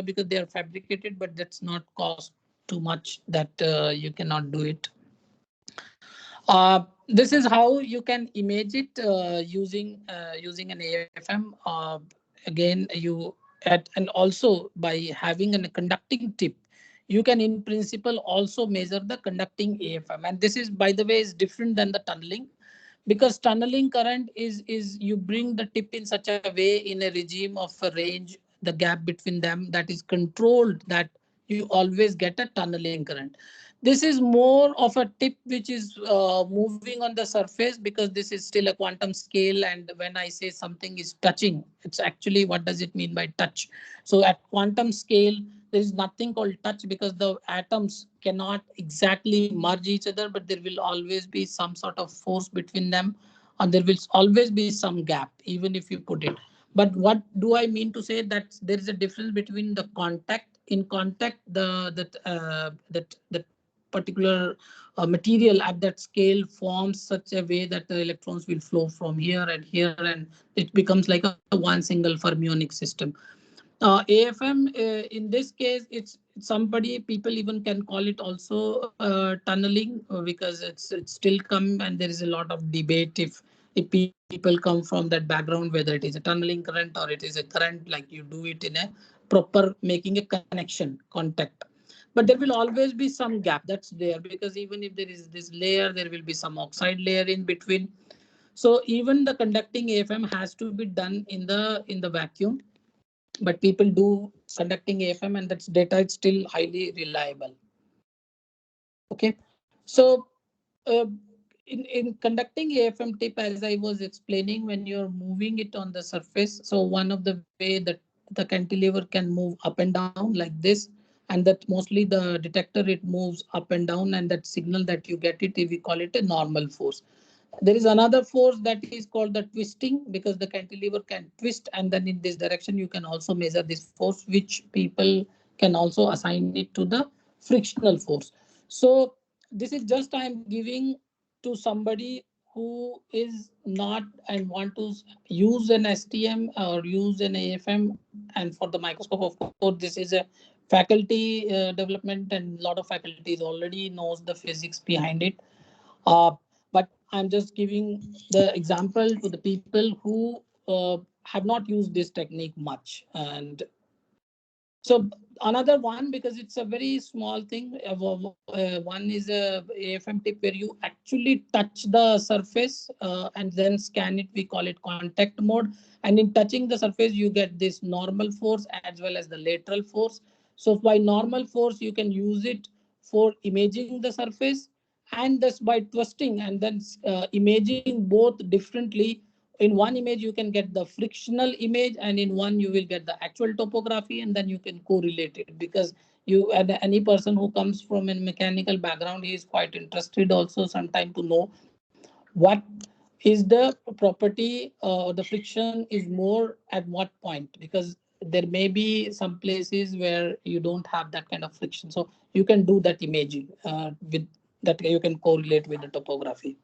because they are fabricated, but that's not cost too much that you cannot do it. This is how you can image it using an AFM. Again, you at and also by having a conducting tip, you can in principle also measure the conducting AFM. And this is, by the way, is different than the tunneling, because tunneling current is you bring the tip in such a way in a regime of a range, the gap between them that is controlled, that you always get a tunneling current. This is more of a tip which is moving on the surface, because this is still a quantum scale. And when I say something is touching, it's actually, what does it mean by touch? So at quantum scale, there is nothing called touch, because the atoms cannot exactly merge each other, but there will always be some sort of force between them, and there will always be some gap even if you put it. But what do I mean to say? That there is a difference between the contact. In contact, that particular material at that scale forms such a way that the electrons will flow from here, and it becomes like a one single fermionic system. AFM, in this case, it's somebody, people even can call it also tunneling, because it's still come, and there is a lot of debate if people come from that background, whether it is a tunneling current or it is a current, like you do it in a proper making a connection contact. But there will always be some gap that's there, because even if there is this layer, there will be some oxide layer in between. So even the conducting AFM has to be done in the vacuum, but people do conducting AFM, and that's data is still highly reliable. Okay, so uh, in conducting AFM tip, as I was explaining, when you're moving it on the surface, so one of the way that the cantilever can move up and down like this, and that mostly the detector, it moves up and down, and that signal that you get it, we call it a normal force. There is another force that is called the twisting, because the cantilever can twist, and then in this direction you can also measure this force, which people can also assign it to the frictional force. So this is just I am giving to somebody who is not and want to use an STM or use an AFM. And for the microscope, of course, this is a faculty development, and a lot of faculties already knows the physics behind it. Uh, but I'm just giving the example to the people who have not used this technique much. And so another one, because it's a very small thing. One is a AFM tip where you actually touch the surface and then scan it. We call it contact mode. And in touching the surface, you get this normal force as well as the lateral force. So by normal force, you can use it for imaging the surface, and thus by twisting and then imaging both differently. In one image you can get the frictional image, and in one you will get the actual topography, and then you can correlate it, because you and any person who comes from a mechanical background, he is quite interested also sometime to know what is the property or the friction is more at what point, because there may be some places where you don't have that kind of friction. So you can do that imaging with that, you can correlate with the topography.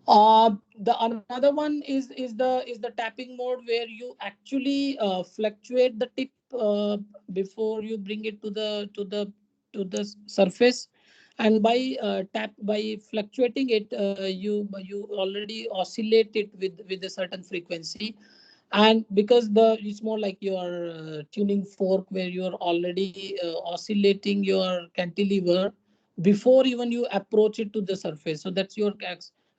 The another one is the tapping mode, where you actually fluctuate the tip before you bring it to the surface, and by fluctuating it, you already oscillate it with a certain frequency. And because it's more like your tuning fork, where you are already oscillating your cantilever before even you approach it to the surface. So that's your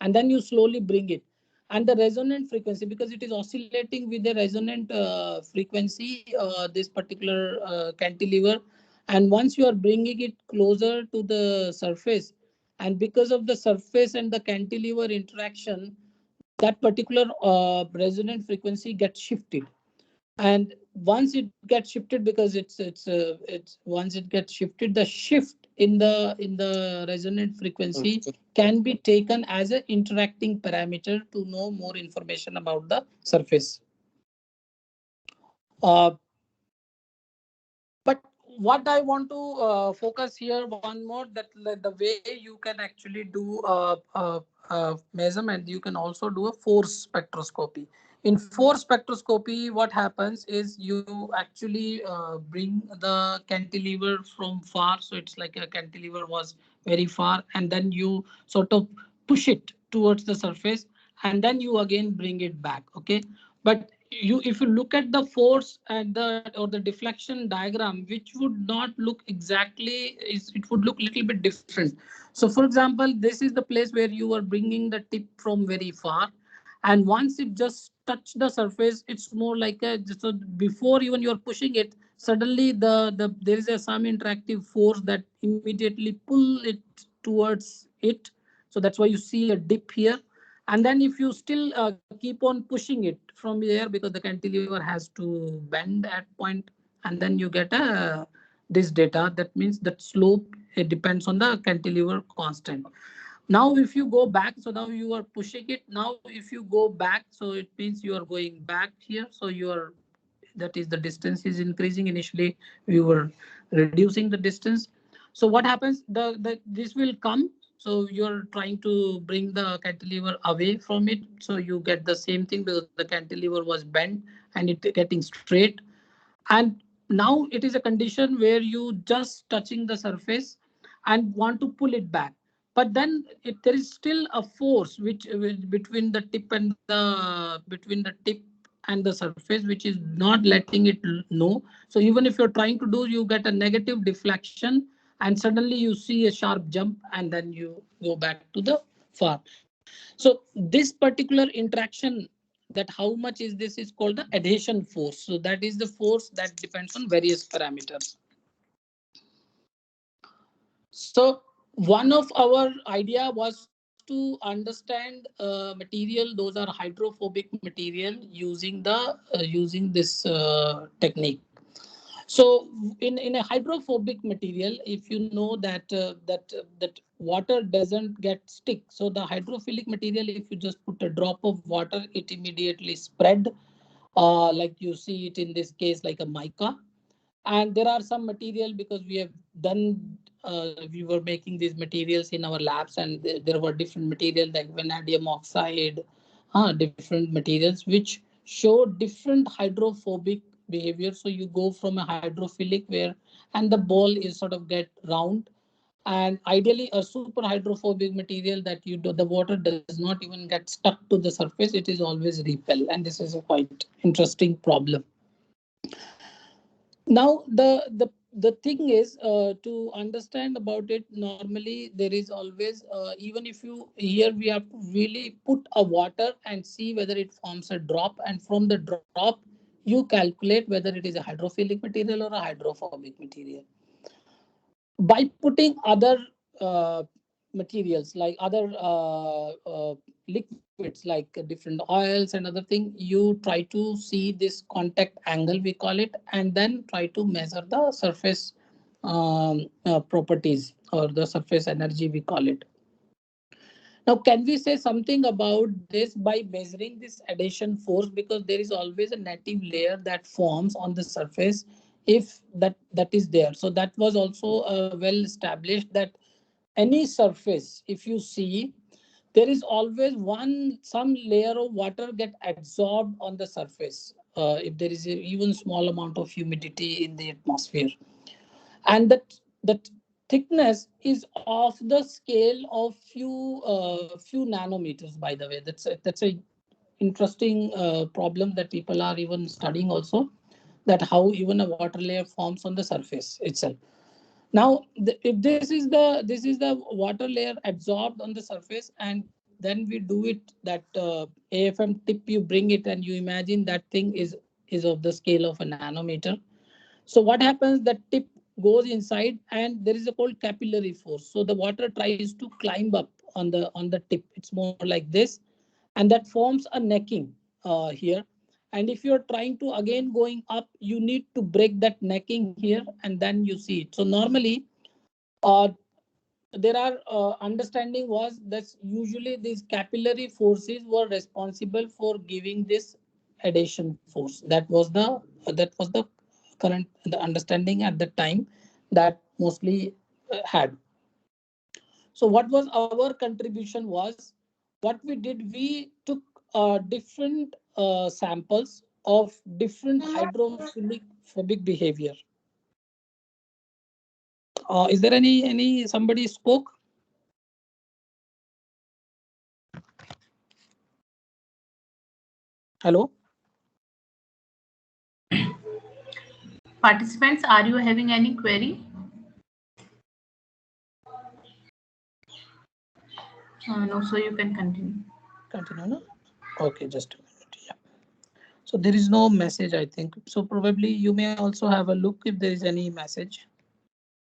and then you slowly bring it. And the resonant frequency, because it is oscillating with the resonant frequency, this particular cantilever. And once you are bringing it closer to the surface, and because of the surface and the cantilever interaction, that particular resonant frequency gets shifted. And once it gets shifted, because it's once it gets shifted, the shift in the resonant frequency can be taken as an interacting parameter to know more information about the surface. But what I want to focus here one more, that the way you can actually do measurement, you can also do a force spectroscopy. In force spectroscopy, what happens is you actually bring the cantilever from far. So it's like a cantilever was very far, and then you sort of push it towards the surface, and then you again bring it back. Okay. But if you look at the force and the deflection diagram, which would not look exactly, it would look a little bit different. So for example, this is the place where you are bringing the tip from very far, and once it just touch the surface, it's more like a, so before even you're pushing it, suddenly there is some interactive force that immediately pull it towards it. So that's why you see a dip here. And then if you still keep on pushing it from there, because the cantilever has to bend at point, and then you get this data. That means that slope, it depends on the cantilever constant. Now, if you go back, so now you are pushing it. Now, if you go back, so it means you are going back here. So you are, that is, the distance is increasing. Initially, we were reducing the distance. So what happens? This will come. So you're trying to bring the cantilever away from it. So you get the same thing, because the cantilever was bent and it getting straight. And now it is a condition where you just touching the surface and want to pull it back. But then there is still a force which between the tip and the surface, which is not letting it know. So even if you're trying to do, you get a negative deflection, and suddenly you see a sharp jump, and then you go back to the far. So this particular interaction, that how much is this, is called the adhesion force. So that is the force that depends on various parameters. So one of our idea was to understand material, those are hydrophobic material, using this technique. So in a hydrophobic material, if you know that water doesn't get stick. So the hydrophilic material, if you just put a drop of water, it immediately spread, like you see it in this case, like a mica. And there are some material, because we have done, we were making these materials in our labs, and there were different materials like vanadium oxide, different materials which show different hydrophobic behavior. So you go from a hydrophilic where, and the ball is sort of get round, and ideally a super hydrophobic material that the water does not even get stuck to the surface, it is always repel, and this is a quite interesting problem. Now, the thing is, to understand about it, normally there is always, even if you, here we have to really put a water and see whether it forms a drop. And from the drop, you calculate whether it is a hydrophilic material or a hydrophobic material. By putting other materials, like other liquids, like different oils and other thing, you try to see this contact angle, we call it, and then try to measure the surface properties, or the surface energy, we call it. Now, can we say something about this by measuring this adhesion force? Because there is always a native layer that forms on the surface, if that is there. So that was also well established, that any surface, if you see, there is always some layer of water get absorbed on the surface, if there is a even small amount of humidity in the atmosphere. And that thickness is of the scale of few nanometers, by the way. That's a interesting problem that people are even studying also, that how even a water layer forms on the surface itself. Now, if this is the water layer absorbed on the surface, and then we do it that AFM tip, you bring it and you imagine that thing is of the scale of a nanometer. So what happens, the tip goes inside and there is a called capillary force. So the water tries to climb up on the tip. It's more like this, and that forms a necking here. And if you're trying to again going up, you need to break that necking here and then you see it. So normally uh, there are understanding was that usually these capillary forces were responsible for giving this adhesion force. That was the current the understanding at the time that mostly had. So what was our contribution was, what we did, we took different samples of different hydrophilic phobic behavior. Is there any somebody spoke? Hello. Participants, are you having any query? No, so you can continue. Continue, no? Okay, just a minute. Yeah. So there is no message, I think. So probably you may also have a look if there is any message.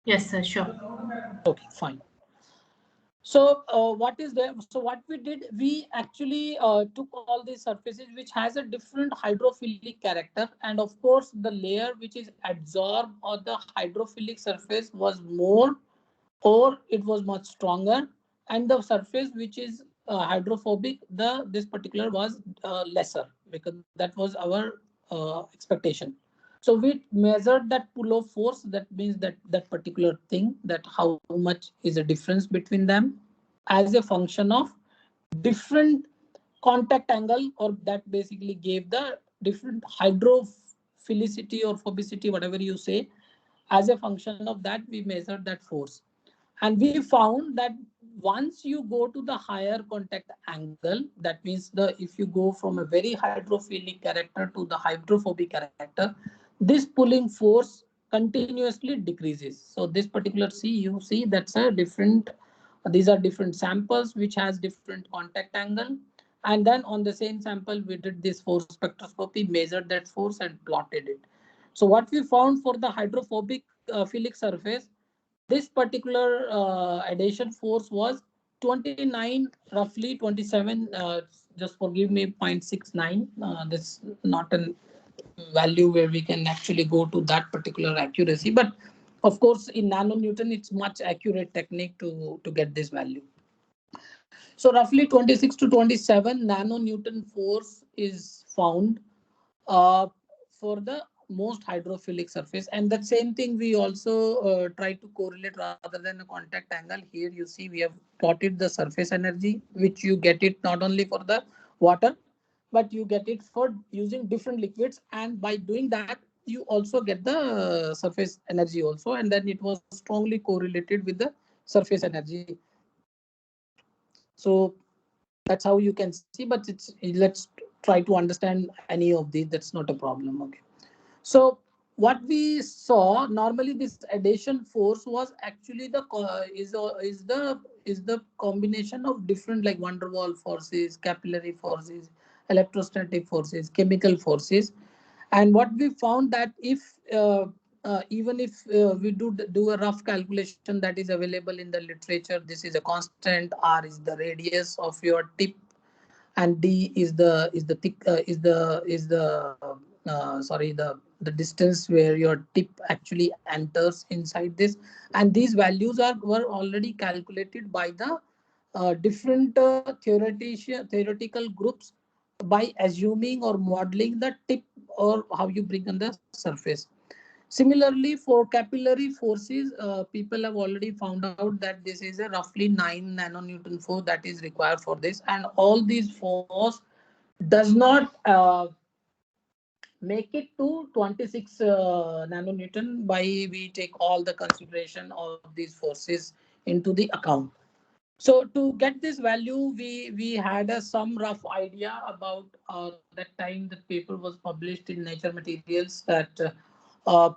Yes, sir, sure. Okay, fine. So what is there? So what we did, we actually took all these surfaces which has a different hydrophilic character, and of course the layer which is absorbed on the hydrophilic surface was more, or it was much stronger, and the surface which is hydrophobic, this particular was lesser, because that was our expectation. So we measured that pull of force. That means that particular thing, that how much is the difference between them as a function of different contact angle, or that basically gave the different hydrophilicity or phobicity, whatever you say. As a function of that, we measured that force. And we found that once you go to the higher contact angle, that means if you go from a very hydrophilic character to the hydrophobic character, this pulling force continuously decreases. So this particular you see that's a different, these are different samples which has different contact angle. And then on the same sample, we did this force spectroscopy, measured that force and plotted it. So what we found for the hydrophobic philic surface, this particular adhesion force was 29, roughly 27, just forgive me, 0.69. This is not a value where we can actually go to that particular accuracy. But of course, in nanonewton, it's much accurate technique to get this value. So roughly 26 to 27 nanonewton force is found for the most hydrophilic surface. And that same thing we also try to correlate rather than a contact angle. Here you see we have plotted the surface energy, which you get it not only for the water, but you get it for using different liquids. And by doing that, you also get the surface energy also. And then it was strongly correlated with the surface energy. So that's how you can see, but let's try to understand any of these. That's not a problem. Okay. So what we saw normally, this adhesion force was actually the combination of different, like van der Waals forces, capillary forces, electrostatic forces, chemical forces. And what we found that if even if we do a rough calculation that is available in the literature, this is a constant. R is the radius of your tip, and D is the thick sorry, the distance where your tip actually enters inside this. And these values were already calculated by the different theoretical groups, by assuming or modeling the tip, or how you bring on the surface. Similarly, for capillary forces, people have already found out that this is a roughly 9 nanonewton force that is required for this. And all these force does not make it to 26 nanonewton by we take all the consideration of these forces into the account. So to get this value, we had some rough idea about that time that paper was published in Nature Materials, that uh,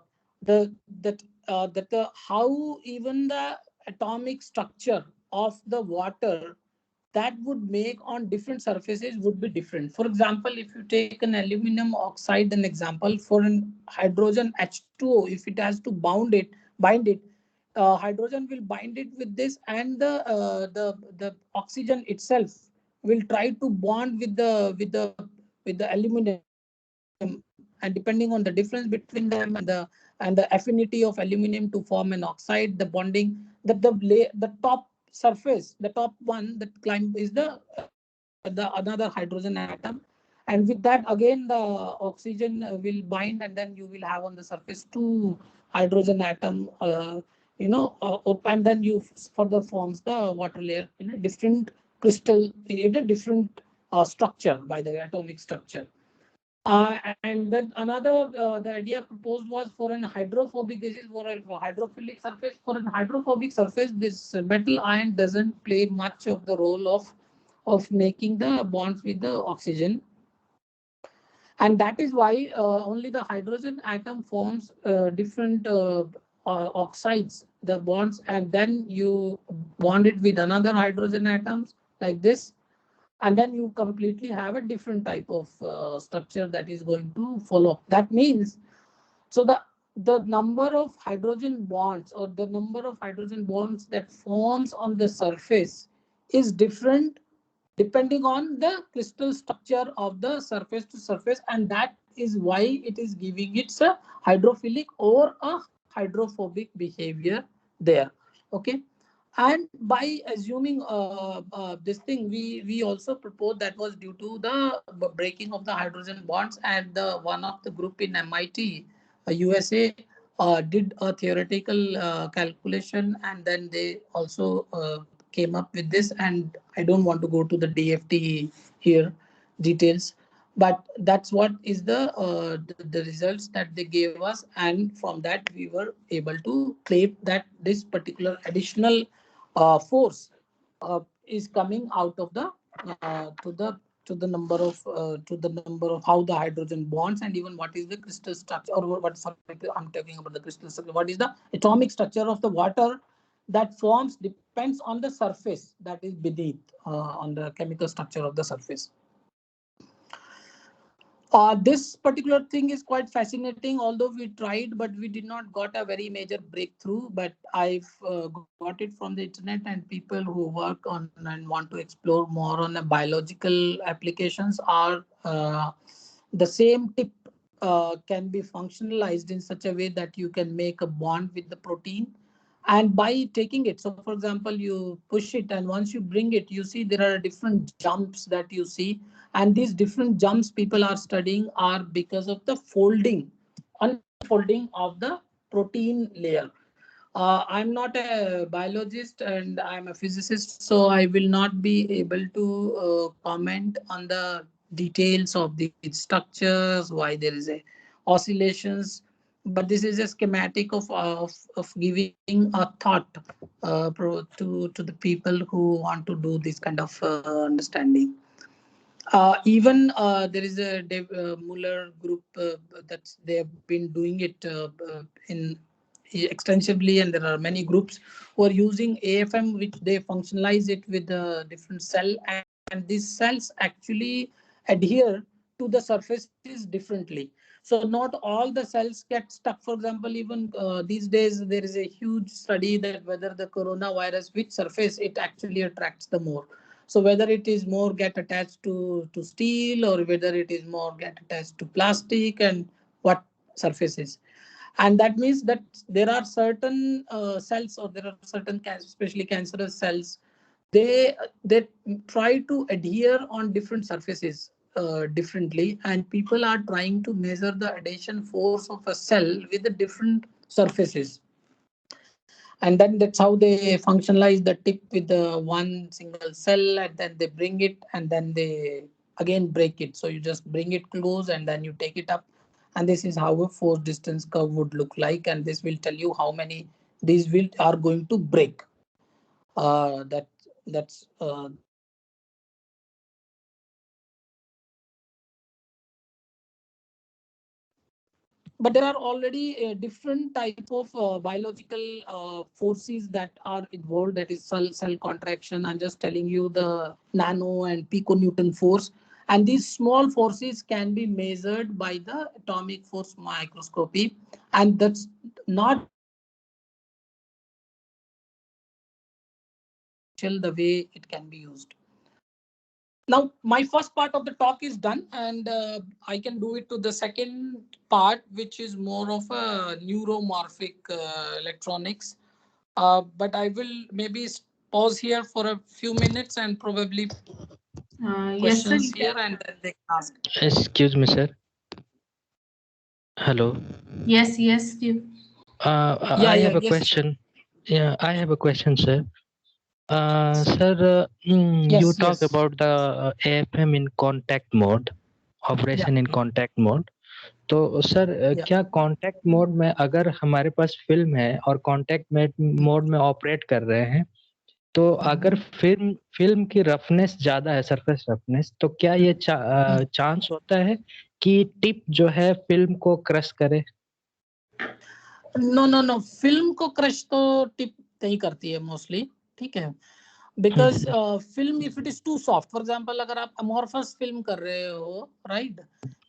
how even the atomic structure of the water that would make on different surfaces would be different. For example, if you take an aluminum oxide, an example for an hydrogen H2O, if it has to bind it, hydrogen will bind it with this, and the oxygen itself will try to bond with the aluminum, and depending on the difference between them and the affinity of aluminum to form an oxide, the bonding, the top surface, the top one that climb is the another hydrogen atom, and with that again the oxygen will bind, and then you will have on the surface two hydrogen atom, and then you further forms the water layer in a different crystal, in a different structure, by the atomic structure. And then another, the idea proposed was for an hydrophobic, this is for a hydrophilic surface. For an hydrophobic surface, this metal ion doesn't play much of the role of making the bonds with the oxygen. And that is why only the hydrogen atom forms different oxides, the bonds, and then you bond it with another hydrogen atoms like this, and then you completely have a different type of structure that is going to follow. That means, so the number of hydrogen bonds, or the number of hydrogen bonds that forms on the surface is different depending on the crystal structure of the surface to surface, and that is why it is giving it a hydrophilic or a hydrophobic behavior there. Okay. And by assuming this thing, we also proposed that was due to the breaking of the hydrogen bonds, and the one of the group in MIT, USA, did a theoretical calculation, and then they also came up with this. And I don't want to go to the DFT here details, but that's what is the results that they gave us, and from that we were able to claim that this particular additional force is coming out of the to the number of how the hydrogen bonds, and even what is the crystal structure, or what, sorry, I'm talking about the crystal structure, what is the atomic structure of the water that forms depends on the surface that is beneath, on the chemical structure of the surface. This particular thing is quite fascinating, although we tried, but we did not got a very major breakthrough. But I've got it from the internet, and people who work on and want to explore more on the biological applications are the same tip can be functionalized in such a way that you can make a bond with the protein. And by taking it, so for example, you push it, and once you bring it, you see there are different jumps that you see. And these different jumps people are studying are because of the unfolding of the protein layer. I'm not a biologist and I'm a physicist, so I will not be able to comment on the details of the structures, why there is a oscillations. But this is a schematic of giving a thought to the people who want to do this kind of understanding. Even there is a Muller group that they have been doing it in extensively, and there are many groups who are using AFM, which they functionalize it with a different cell, and these cells actually adhere to the surfaces differently. So not all the cells get stuck. For example, even these days there is a huge study that whether the coronavirus, which surface it actually attracts the more. So whether it is more get attached to steel, or whether it is more get attached to plastic, and what surfaces. And that means that there are certain cells, or there are certain especially cancerous cells, they try to adhere on different surfaces differently, and people are trying to measure the adhesion force of a cell with the different surfaces. And then that's how they functionalize the tip with the one single cell, and then they bring it, and then they again break it. So you just bring it close, and then you take it up, and this is how a force distance curve would look like, and this will tell you how many these will are going to break. That's but there are already different type of biological forces that are involved. That is cell contraction. I'm just telling you the nano and piconewton force. And these small forces can be measured by the atomic force microscopy. And that's not the way it can be used. Now, my first part of the talk is done, and I can do it to the second part, which is more of a neuromorphic electronics. But I will maybe pause here for a few minutes and probably Yes, sir. questions here, and then they can ask. Excuse me, sir. Hello. Yes, yes, Steve. I have a Yes. question. Yeah, I have a question, sir. Sir, you talk about the AFM in contact mode, operation in contact mode. तो sir क्या contact mode में अगर हमारे पास film है और contact mode में operate कर रहे हैं, तो अगर फिल्म की रफनेस ज्यादा है, सरफेस रफनेस, तो क्या ये चांस होता है कि टिप जो है फिल्म को क्रश करे? नो, फिल्म को क्रश तो टिप नहीं करती है मोस्टली, ठीक है, because film if it is too soft, for example अगर आप अमॉर्फस फिल्म कर रहे हो, राइट,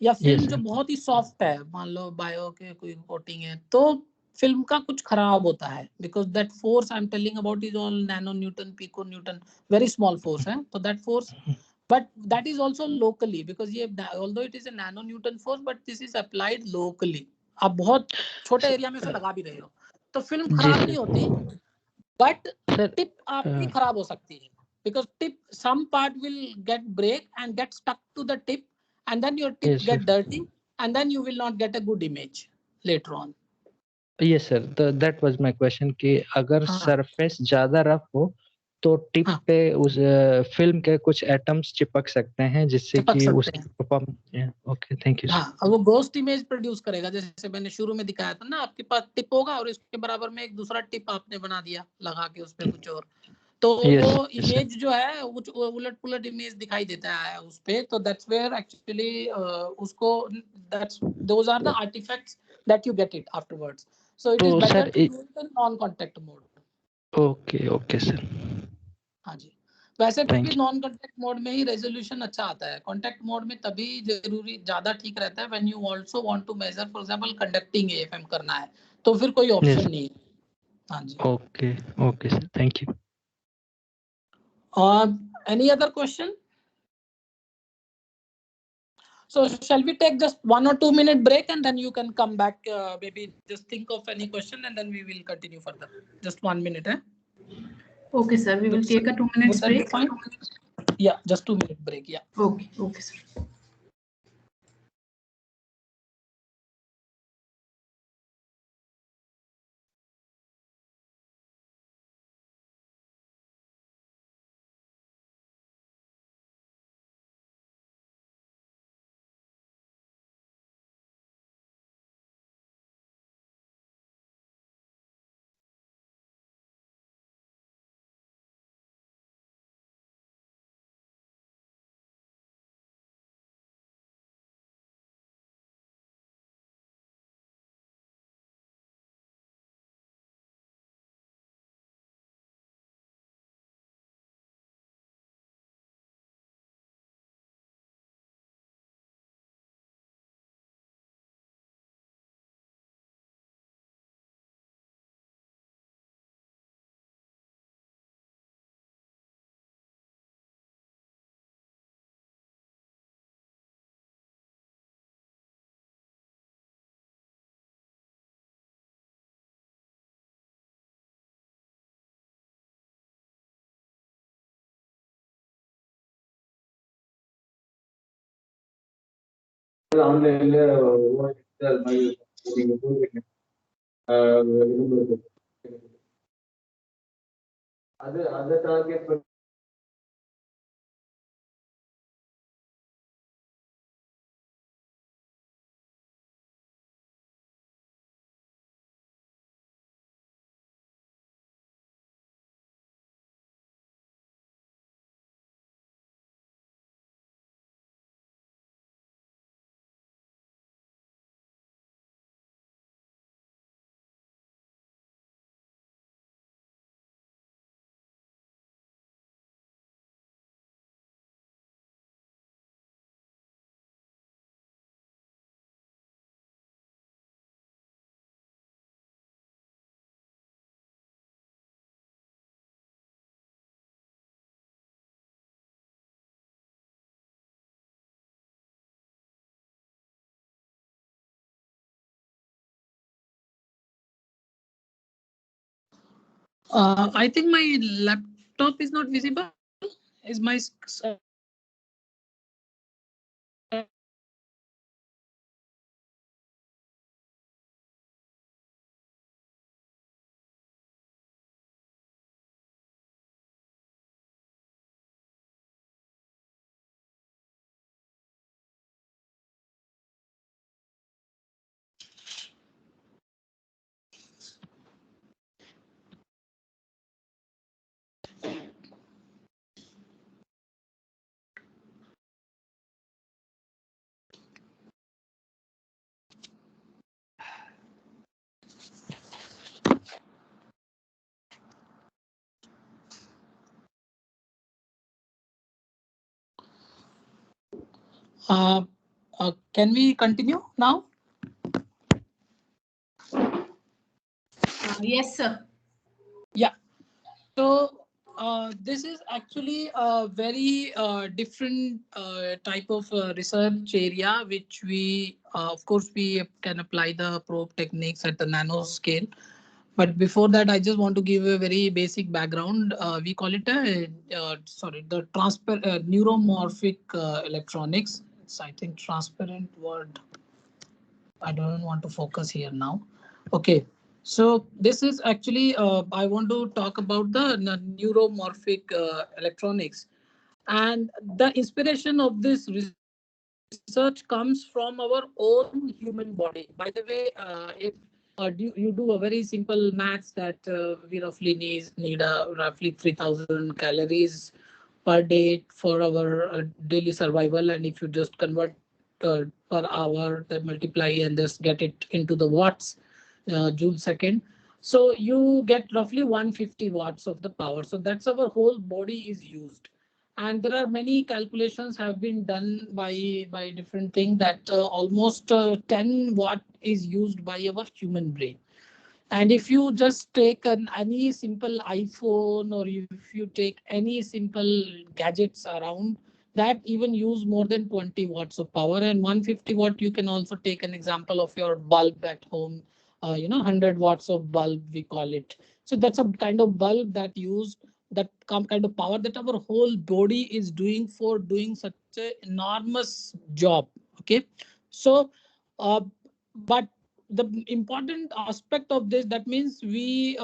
या फिल्म जो बहुत ही सॉफ्ट है, मान लो बायो के कोई कोटिंग है, तो फिल्म का कुछ खराब होता है, because that force I am telling about is all nano newton, pico newton, very small force है, तो that force, but that is also locally, because ये although it is a nano newton force, but this is applied locally. आप बहुत छोटे area में से लगा भी रहे हो, तो फिल्म खराब नहीं होती, बट टिप आपकी खराब हो सकती है, because tip, some part will get break and get stuck to the tip, and then your tip get dirty, and then you will not get a good image later on. Yes sir, that was my question कि अगर surface ज्यादा rough हो तो tip पे उस film के कुछ atoms चिपक सकते हैं, जिससे कि उसकी परफॉर्मेंस, ओके थैंक यू। हाँ, वो गोस्ट इमेज प्रोड्यूस करेगा, जैसे मैंने शुरू में दिखाया था ना, आपके पास टिप होगा और इसके बराबर में एक दूसरा टिप आपने बना दिया लगा के उस पे कुछ और, तो वो इमेज जो है उलट पुलट इमेज दिखाई देता है उस पे, तो दैट्स वेयर एक्चुअली उसको those are the artefacts that you get it afterwards, so it is better to do it in non contact mode. Okay sir. हाँ जी, वैसे भी नॉन कांटेक्ट मोड में ही रेजोल्यूशन अच्छा आता है, कांटेक्ट मोड में तभी जरूरी ज्यादा ठीक रहता है when you also want to measure, for example conducting AFM करना है, तो फिर कोई ऑप्शन नहीं है। हाँ जी, okay sir, thank you. Any other question? So shall we take just 1 or 2 minute break, and then you can come back, maybe just think of any question and then we will continue further. Just 1 minute, eh? Okay, sir. We will take a 2 minutes break. Fine? Yeah, just 2 minute break. Yeah. Okay, sir. ಅದು I think my laptop is not visible. Is my uh, can we continue now? Yes, sir. Yeah. So this is actually a very different type of research area, which we, of course, we can apply the probe techniques at the nano scale. But before that, I just want to give a very basic background. We call it the neuromorphic electronics. It's, I think, transparent word. I don't want to focus here now. Okay. So this is actually, I want to talk about the neuromorphic electronics. And the inspiration of this research comes from our own human body. By the way, if you do a very simple maths that we roughly need roughly 3,000 calories per day for our daily survival. And if you just convert per hour, then multiply and just get it into the watts, joule second. So you get roughly 150 watts of the power. So that's our whole body is used. And there are many calculations have been done by different things that almost 10 watt is used by our human brain. And if you just take any simple iPhone, or if you take any simple gadgets around, that even use more than 20 watts of power. And 150 watt, you can also take an example of your bulb at home, 100 watts of bulb, we call it. So that's a kind of bulb that use that kind of power that our whole body is doing for doing such an enormous job. Okay. So, but the important aspect of this, that means we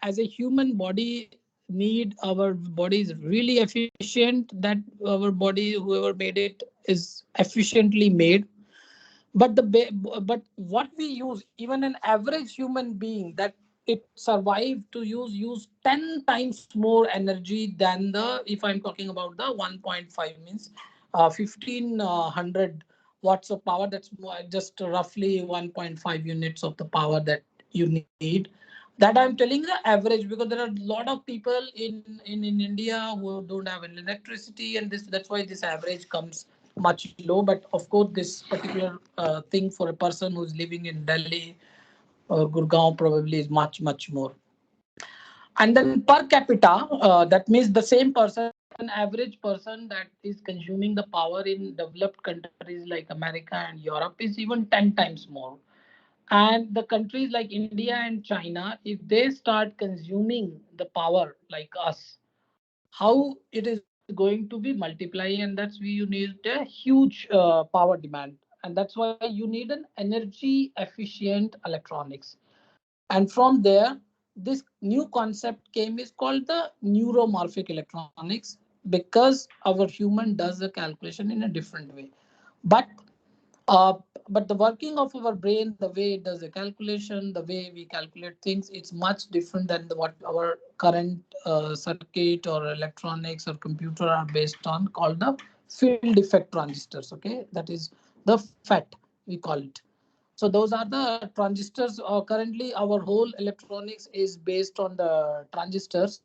as a human body need, our body is really efficient, that our body, whoever made it, is efficiently made. But but what we use, even an average human being, that it survived to use 10 times more energy than the, if I'm talking about the 1.5, means 1500 watts of power. That's just roughly 1.5 units of the power that you need. That I'm telling the average, because there are a lot of people in India who don't have an electricity, and this, that's why this average comes much low. But of course, this particular thing for a person who's living in Delhi or Gurgaon probably is much more. And then per capita, that means the same person, average person that is consuming the power in developed countries like America and Europe is even 10 times more. And the countries like India and China, if they start consuming the power like us, how it is going to be multiplying, and that's why you need a huge power demand. And that's why you need an energy efficient electronics. And from there, this new concept came, is called the neuromorphic electronics, because our human does the calculation in a different way. But uh, but the working of our brain, the way it does the calculation, the way we calculate things, it's much different than what our current circuit or electronics or computer are based on, called the field effect transistors. Okay, that is the FET, we call it. So those are the transistors. Currently, our whole electronics is based on the transistors.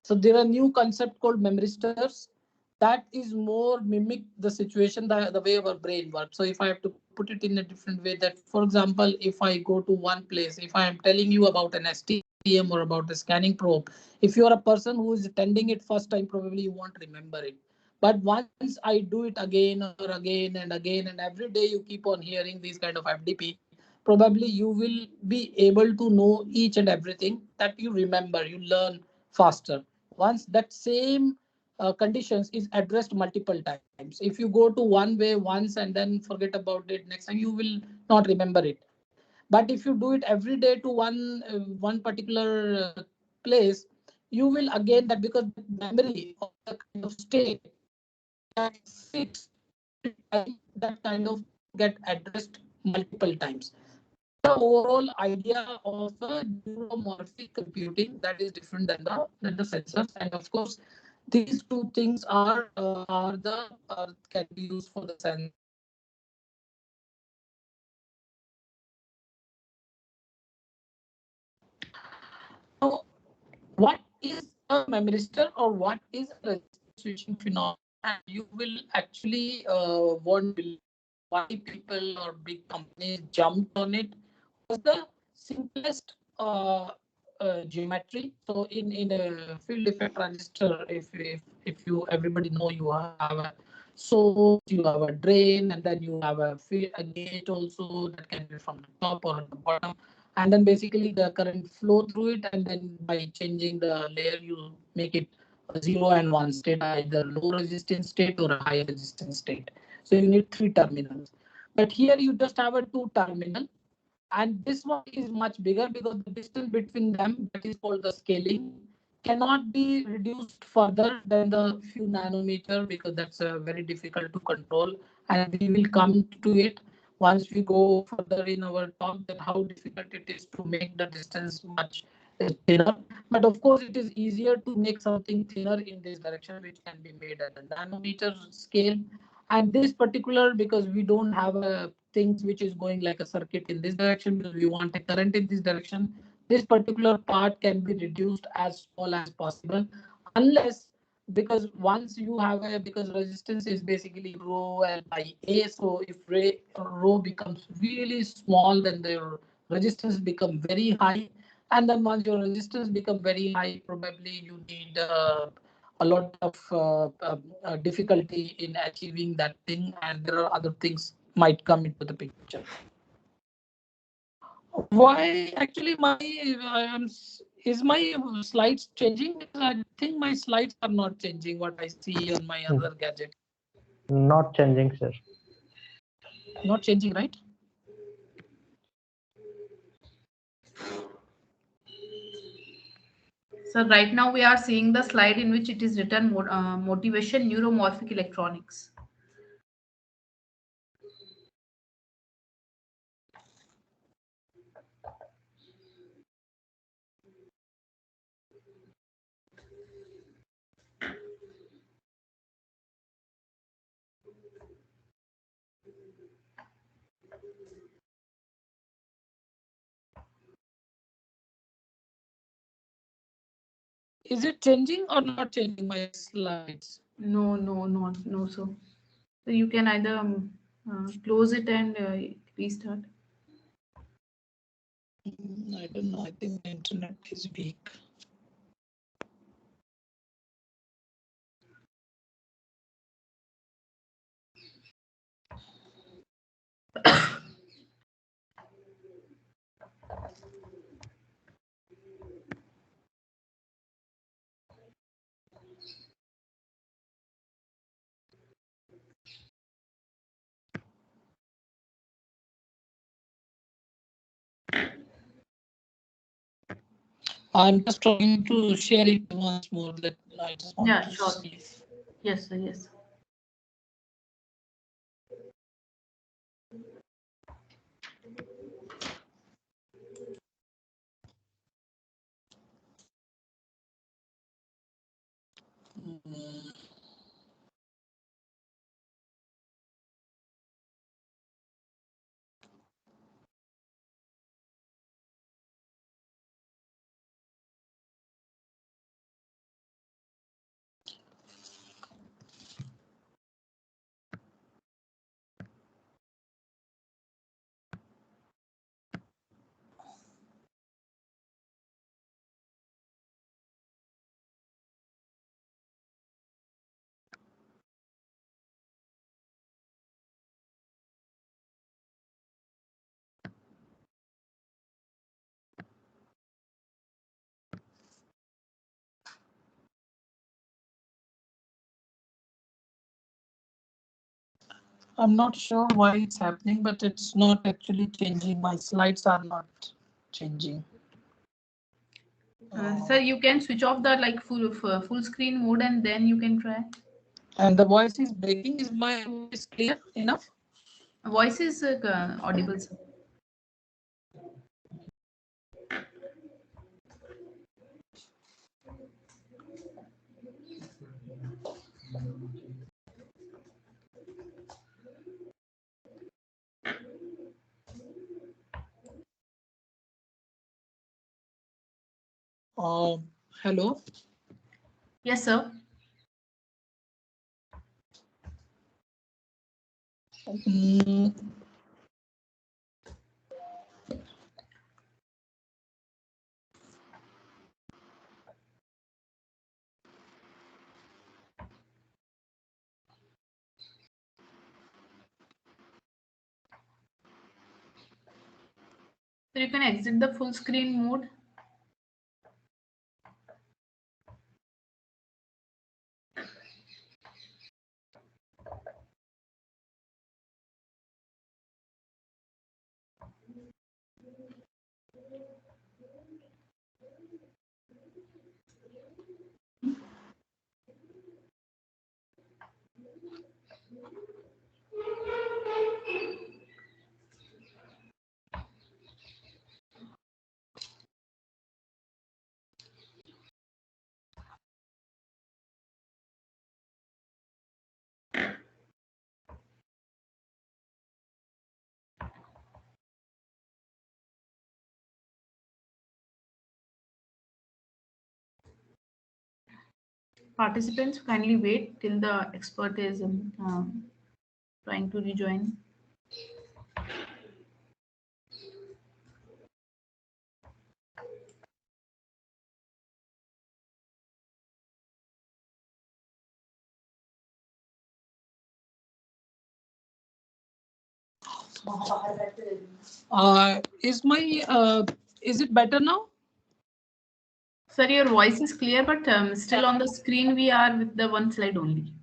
So there are new concept called memristors that is more mimic the situation, the way our brain works. So if I have to put it in a different way, that for example, if I go to one place, if I am telling you about an STM or about a scanning probe, if you are a person who is attending it first time, probably you won't remember it. But once I do it again or again and again, and every day you keep on hearing these kind of FDP, probably you will be able to know each and everything that you remember, you learn faster. Once that same conditions is addressed multiple times. If you go to one way once and then forget about it, next time you will not remember it. But if you do it every day to one particular place, you will again that, because the memory of the kind of state that is fixed, that kind of get addressed multiple times. The overall idea of neuromorphic computing that is different than the sensors, and of course these two things are the can be used for the sense. So what is a memristor or what is a resistor switching phenomenon? And you will actually won't believe why people or big companies jumped on it. Was the simplest geometry. So in a field effect transistor, if you everybody know, you have a source, you have a drain, and then you have a gate also that can be from the top or at the bottom, and then basically the current flow through it, and then by changing the layer you make it a 0 and 1 state, either low resistance state or a high resistance state. So you need 3 terminals, but here you just have a 2 terminal, and this one is much bigger because the distance between them, that is called the scaling, cannot be reduced further than the few nanometer, because that's very difficult to control, and we will come to it once we go further in our talk, that how difficult it is to make the distance much thinner. But of course it is easier to make something thinner in this direction, which can be made at a nanometer scale. And this particular, because we don't have a things which is going like a circuit in this direction, because we want a current in this direction, this particular part can be reduced as small as possible, unless, because once you have a, because resistance is basically rho L by A, so if rho becomes really small, then the resistance become very high, and then once your resistance become very high, probably you need a lot of difficulty in achieving that thing, and there are other things might come into the picture. Why actually is my slides changing? I think my slides are not changing what I see on my other gadget. Not changing, sir. Not changing, right? So right now we are seeing the slide in which it is written motivation neuromorphic electronics. Is it changing or not changing my slides? No, so you can either close it and restart. I don't know. I think the internet is weak. I'm just trying to share it once more. That I just want to Sure. see. Yes, sir. Yes. I'm not sure why it's happening, but it's not actually changing. My slides are not changing. Sir, you can switch off the like full screen mode and then you can try. And the voice is breaking. Is my voice clear enough? Voice is audible, sir. Hello. Yes, sir. Mm, So you can exit the full screen mode. Participants, kindly wait till the expert is trying to rejoin. is it better now? Sir, your voice is clear, but still on the screen we are with the one slide only.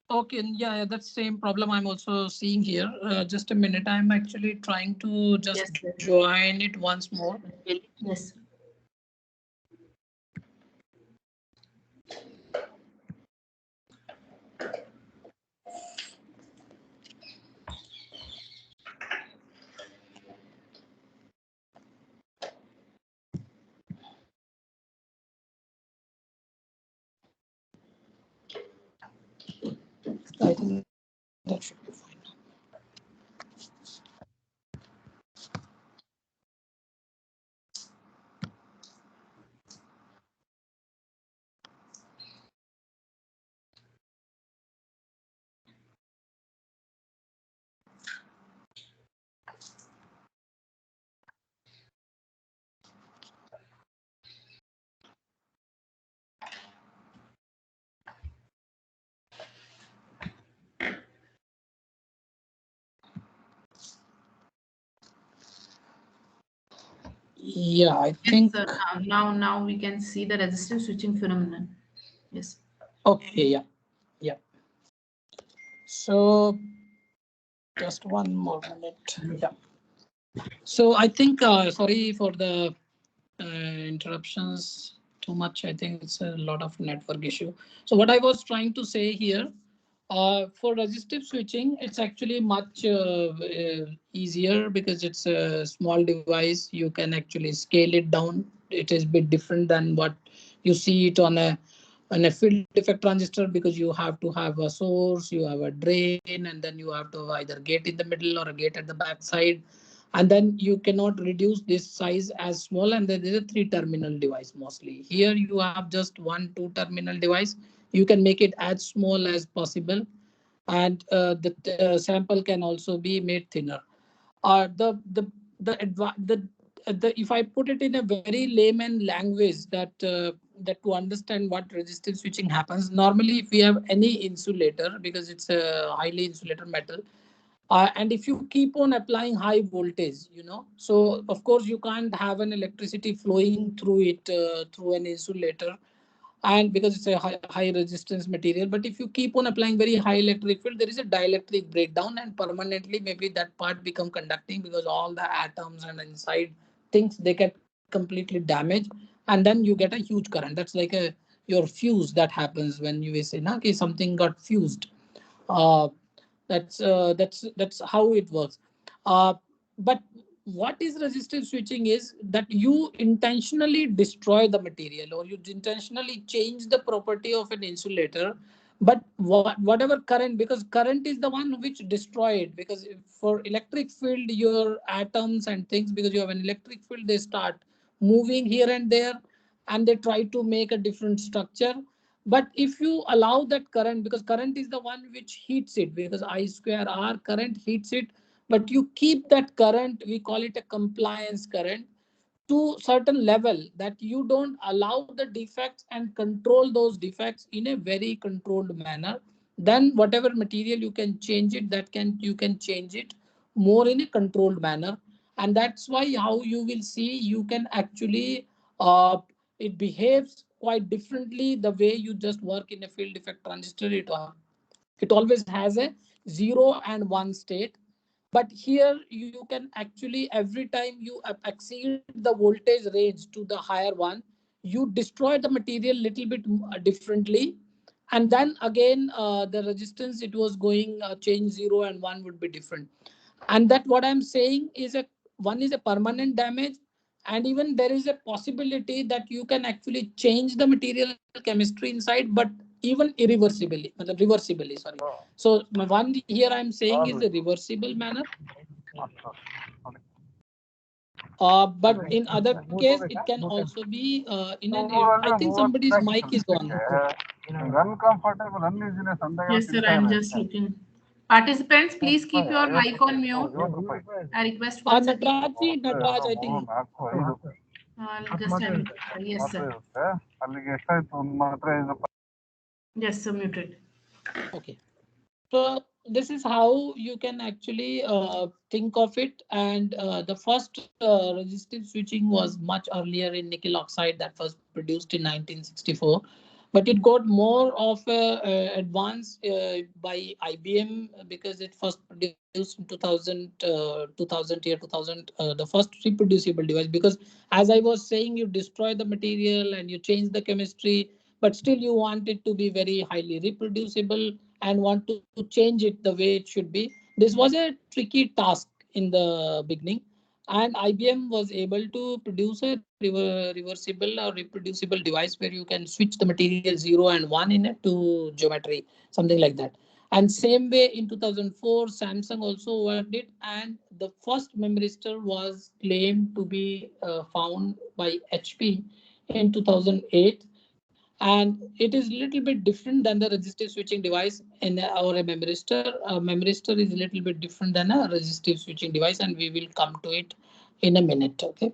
Okay, yeah, that's the same problem I'm also seeing here. Just a minute, I'm actually trying to just join it once more. Yes. I think that should be fine. Yeah, I think. Yes, now we can see the resistive switching phenomenon. Yes. Okay, yeah. So just one more minute. Yeah. So I think, sorry for the interruptions too much. I think it's a lot of network issue. So what I was trying to say here, for resistive switching, it's actually much easier because it's a small device. You can actually scale it down. It is a bit different than what you see it on a field effect transistor, because you have to have a source, you have a drain, and then you have to either gate in the middle or a gate at the back side. And then you cannot reduce this size as small, and there is a 3-terminal device mostly. Here you have just 1-2-terminal device. You can make it as small as possible, and the sample can also be made thinner. If I put it in a very layman language, that to understand what resistive switching happens, normally if we have any insulator, because it's a highly insulator metal, and if you keep on applying high voltage, so of course you can't have an electricity flowing through it through an insulator. and because it's a high resistance material. But if you keep on applying very high electric field, there is a dielectric breakdown, and permanently maybe that part become conducting because all the atoms and inside things, they get completely damaged, and then you get a huge current. That's like a your fuse that happens when you say na ki something got fused. uh, that's how it works. Uh, but what is resistive switching is that you intentionally destroy the material, or you intentionally change the property of an insulator. But whatever current, because current is the one which destroy it, because for electric field, your atoms and things, because you have an electric field, they start moving here and there, and they try to make a different structure. But if you allow that current, because current is the one which heats it, because I square R current heats it, but you keep that current, we call it a compliance current, to certain level, that you don't allow the defects and control those defects in a very controlled manner. Then whatever material you can change it, you can change it more in a controlled manner. And that's why how you will see, you can actually it behaves quite differently the way you just work in a field effect transistor. It always has a 0 and 1 state. But here you can actually, every time you exceed the voltage range to the higher one, you destroy the material little bit differently. And then again, the resistance, it was going change 0 and 1 would be different. And that what I'm saying is a one is a permanent damage, and even there is a possibility that you can actually change the material chemistry inside, but even irreversibly, reversibly, sorry. So one here I'm saying is a reversible manner. But in other case, it can also be in an. I think somebody's mic is on. Yes, sir. I'm just looking. Participants, please keep your mic on mute. I request once again. Natraj, I think. Just a minute. Yes, sir. Yes, sir. Muted. Okay. So this is how you can actually think of it. And the first resistive switching was much earlier in nickel oxide, that was produced in 1964. But it got more of a advance by IBM, because it first produced in 2000, the first reproducible device. Because as I was saying, you destroy the material and you change the chemistry, but still you want it to be very highly reproducible and want to change it the way it should be. This was a tricky task in the beginning, and IBM was able to produce a reversible or reproducible device where you can switch the material 0 and 1 in it to geometry, something like that. And same way in 2004, Samsung also worked it, and the first memristor was claimed to be found by HP in 2008. And it is a little bit different than the resistive switching device in our memristor. Memristor is a little bit different than a resistive switching device, and we will come to it in a minute. Okay.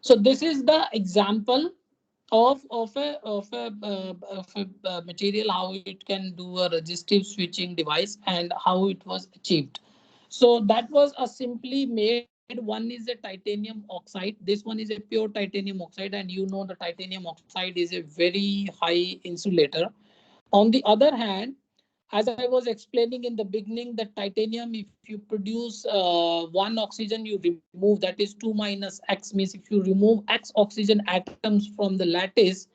So this is the example of a material, how it can do a resistive switching device and how it was achieved. So that was a simply made. One is a titanium oxide. This one is a pure titanium oxide, and you know the titanium oxide is a very high insulator. On the other hand, as I was explaining in the beginning, that titanium, if you produce one oxygen, you remove, that is 2 minus X, means if you remove X oxygen atoms from the lattice,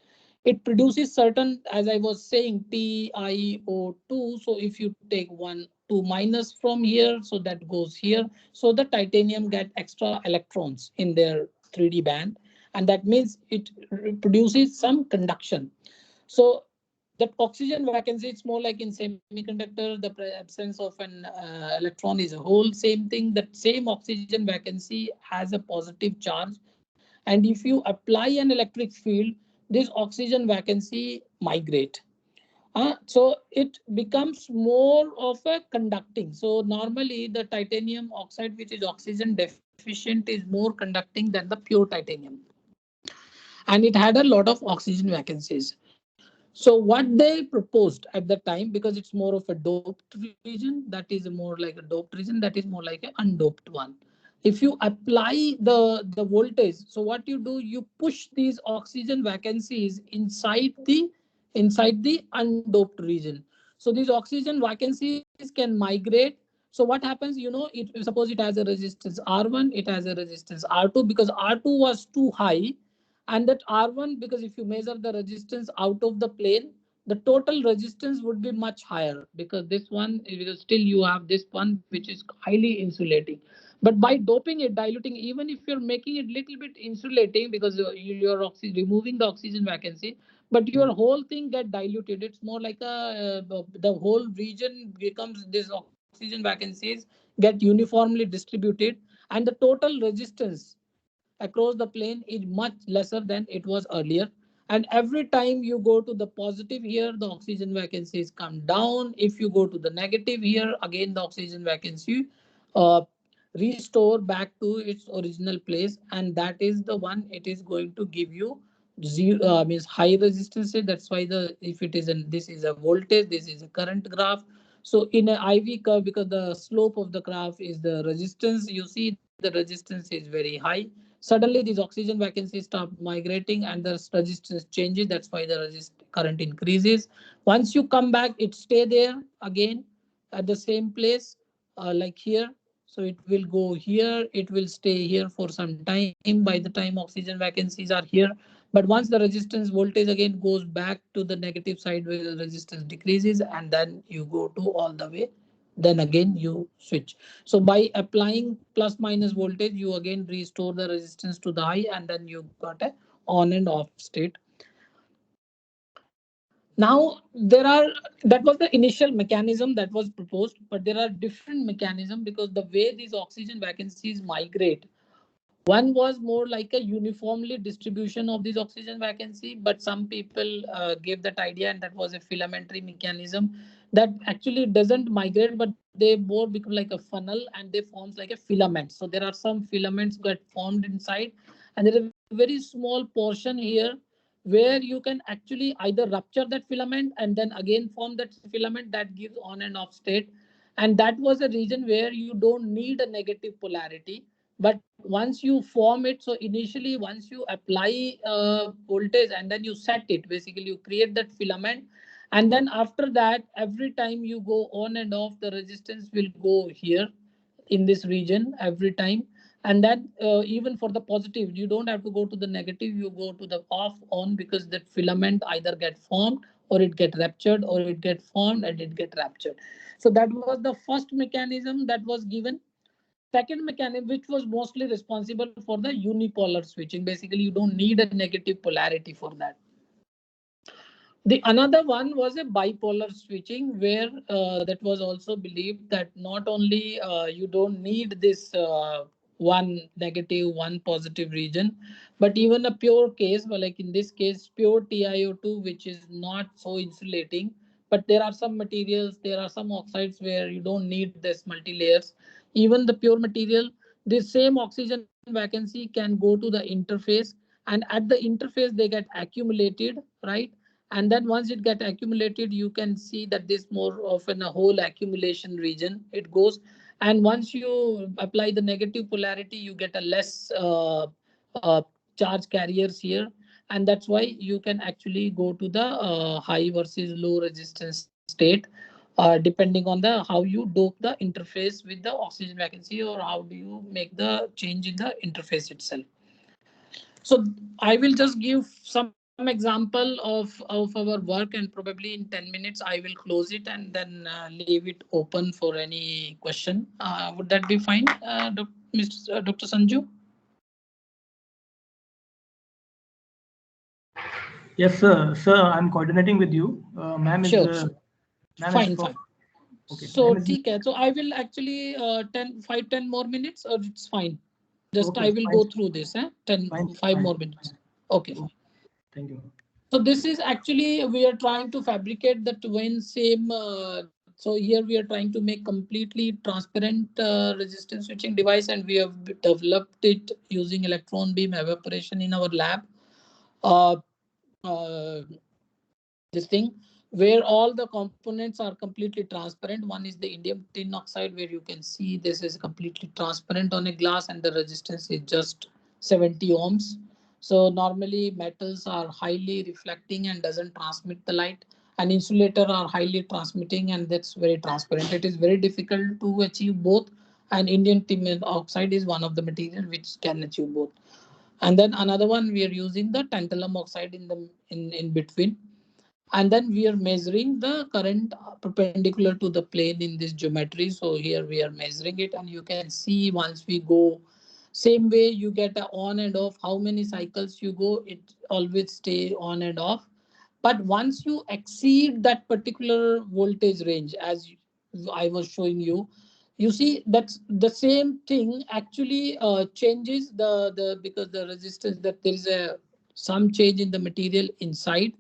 it produces certain, as I was saying, TiO2. So if you take 2 minus from here, so that goes here. So the titanium get extra electrons in their 3D band, and that means it produces some conduction. So that oxygen vacancy, it's more like in semiconductor, the absence of an electron is a whole. Same thing, that same oxygen vacancy has a positive charge. And if you apply an electric field, this oxygen vacancy migrate. So it becomes more of a conducting. So normally the titanium oxide, which is oxygen deficient, is more conducting than the pure titanium. And it had a lot of oxygen vacancies. So what they proposed at the time, because it's more of a doped region, that is more like a doped region, that is more like an undoped one. If you apply the voltage, so what you do, you push these oxygen vacancies inside the undoped region. So these oxygen vacancies can migrate. So what happens, suppose it has a resistance R1, it has a resistance R2, because R2 was too high, and that R1, because if you measure the resistance out of the plane, the total resistance would be much higher, because this one, because still you have this one which is highly insulating. But by doping it, diluting, even if you're making it little bit insulating, because you're removing the oxygen vacancy, but your whole thing get diluted. It's more like the whole region becomes, this oxygen vacancies get uniformly distributed, and the total resistance across the plane is much lesser than it was earlier. And every time you go to the positive here, the oxygen vacancies come down. If you go to the negative here, again the oxygen vacancy uh, restore back to its original place, and that is the one it is going to give you zero, means high resistance. That's why the, if it is an, this is a voltage, this is a current graph. So in an IV curve, because the slope of the graph is the resistance, you see the resistance is very high. Suddenly these oxygen vacancies start migrating and the resistance changes. That's why the current increases. Once you come back, it stay there again at the same place, like here. So it will go here, it will stay here for some time. By the time oxygen vacancies are here, but once the resistance voltage again goes back to the negative side where the resistance decreases, and then you go to all the way, then again you switch. So by applying plus minus voltage, you again restore the resistance to the high, and then you got a on and off state. Now there are, that was the initial mechanism that was proposed, but there are different mechanisms, because the way these oxygen vacancies migrate, one was more like a uniformly distribution of this oxygen vacancy, but some people gave that idea, and that was a filamentary mechanism that actually doesn't migrate, but they more become like a funnel, and they forms like a filament. So there are some filaments get formed inside, and there is a very small portion here where you can actually either rupture that filament and then again form that filament that gives on and off state. And that was a region where you don't need a negative polarity. But once you form it, so initially once you apply voltage and then you set it, basically you create that filament, and then after that every time you go on and off, the resistance will go here in this region every time. And that even for the positive, you don't have to go to the negative, you go to the off on, because that filament either get formed or it get ruptured, or it get formed and it get ruptured. So that was the first mechanism that was given. Second mechanism, which was mostly responsible for the unipolar switching. Basically, you don't need a negative polarity for that. The another one was a bipolar switching, where that was also believed that not only you don't need this one negative, one positive region, but even a pure case, well, like in this case, pure TiO2, which is not so insulating. But there are some materials, there are some oxides where you don't need this multi-layers. Even the pure material, this same oxygen vacancy can go to the interface, and at the interface they get accumulated, right? And then once it get accumulated, you can see that this more often a whole accumulation region it goes. And once you apply the negative polarity, you get a less uh, charge carriers here. And that's why you can actually go to the high versus low resistance state, depending on the how you dope the interface with the oxygen vacancy, or how do you make the change in the interface itself. So I will just give some example of our work, and probably in 10 minutes I will close it and then leave it open for any question. Would that be fine, Dr. Sanju? Yes, sir. Sir, I'm coordinating with you. Ma'am is Sure, sure. ma'am is Fine, from. fine. Okay, So, ma'am is. so I will actually 10 more minutes, or it's fine. Just Okay, I will fine. go through this, 10, Fine, 5 fine. more minutes. Okay, fine. Thank you. So this is actually, we are trying to fabricate the twin same. So here we are trying to make completely transparent resistance switching device, and we have developed it using electron beam evaporation in our lab. Uh, uh, this thing. where all the components are completely transparent. One is the indium tin oxide, where you can see this is completely transparent on a glass and the resistance is just 70 ohms. So normally metals are highly reflecting and doesn't transmit the light, and insulator are highly transmitting and that's very transparent. It is very difficult to achieve both, and indium tin oxide is one of the material which can achieve both. And then another one, we are using the tantalum oxide in between, and then we are measuring the current perpendicular to the plane in this geometry. So here we are measuring it, and you can see once we go same way, you get a on and off. How many cycles you go, it always stay on and off. But once you exceed that particular voltage range, as I was showing you, you see that's the same thing actually changes the because the resistance, that there is a some change in the material inside,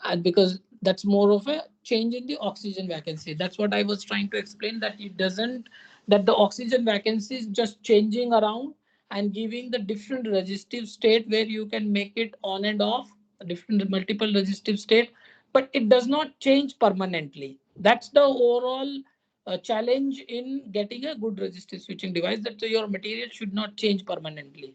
and because that's more of a change in the oxygen vacancy. That's what I was trying to explain, that it doesn't, that the oxygen vacancy is just changing around and giving the different resistive state where you can make it on and off, different multiple resistive state, but it does not change permanently. That's the overall challenge in getting a good resistive switching device, that your material should not change permanently.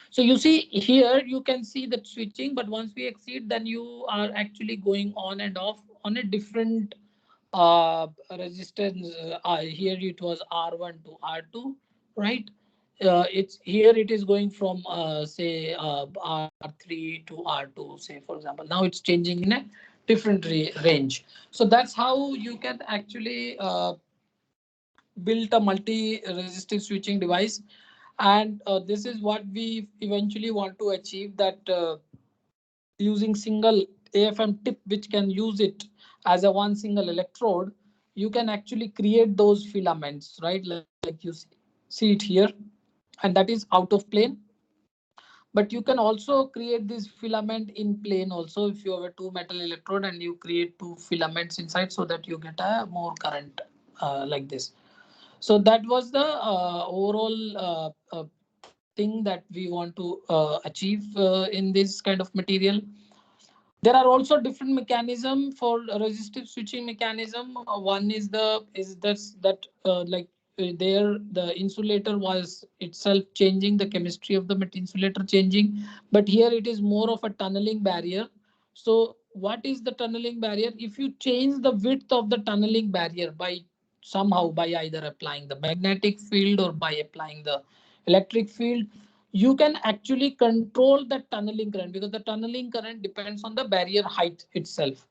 So you see here, you can see that switching, but once we exceed, then you are actually going on and off on a different resistance. Here it was R1 to R2, right? It's here it is going from say R3 to R2, say for example. Now it's changing in a different range. So that's how you can actually build a multi-resistive switching device. And this is what we eventually want to achieve, that using single AFM tip, which can use it as a one single electrode, you can actually create those filaments, right? Like you see it here, and that is out of plane. But you can also create this filament in plane also, if you have a two metal electrode and you create two filaments inside, so that you get a more current like this. So that was the overall thing that we want to achieve in this kind of material. There are also different mechanism for resistive switching mechanism. One is there the insulator was itself changing, the chemistry of the insulator changing, but here it is more of a tunneling barrier. So what is the tunneling barrier? If you change the width of the tunneling barrier by somehow, by either applying the magnetic field or by applying the electric field, you can actually control the tunneling current, because the tunneling current depends on the barrier height itself.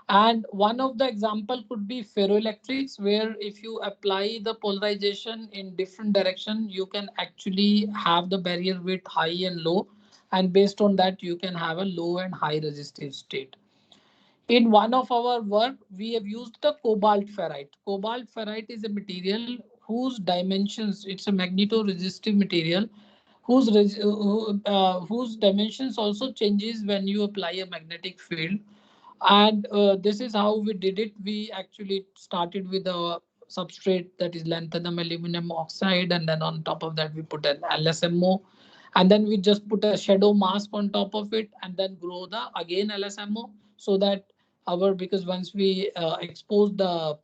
And one of the example could be ferroelectrics, where if you apply the polarization in different direction, you can actually have the barrier width high and low, and based on that you can have a low and high resistive state. In one of our work, we have used the cobalt ferrite. Cobalt ferrite is a material whose dimensions, it's a magneto-resistive material, whose dimensions also changes when you apply a magnetic field. And this is how we did it. We actually started with a substrate that is lanthanum aluminum oxide, and then on top of that we put an LSMO, and then we just put a shadow mask on top of it, and then grow the again LSMO, so that because once we expose the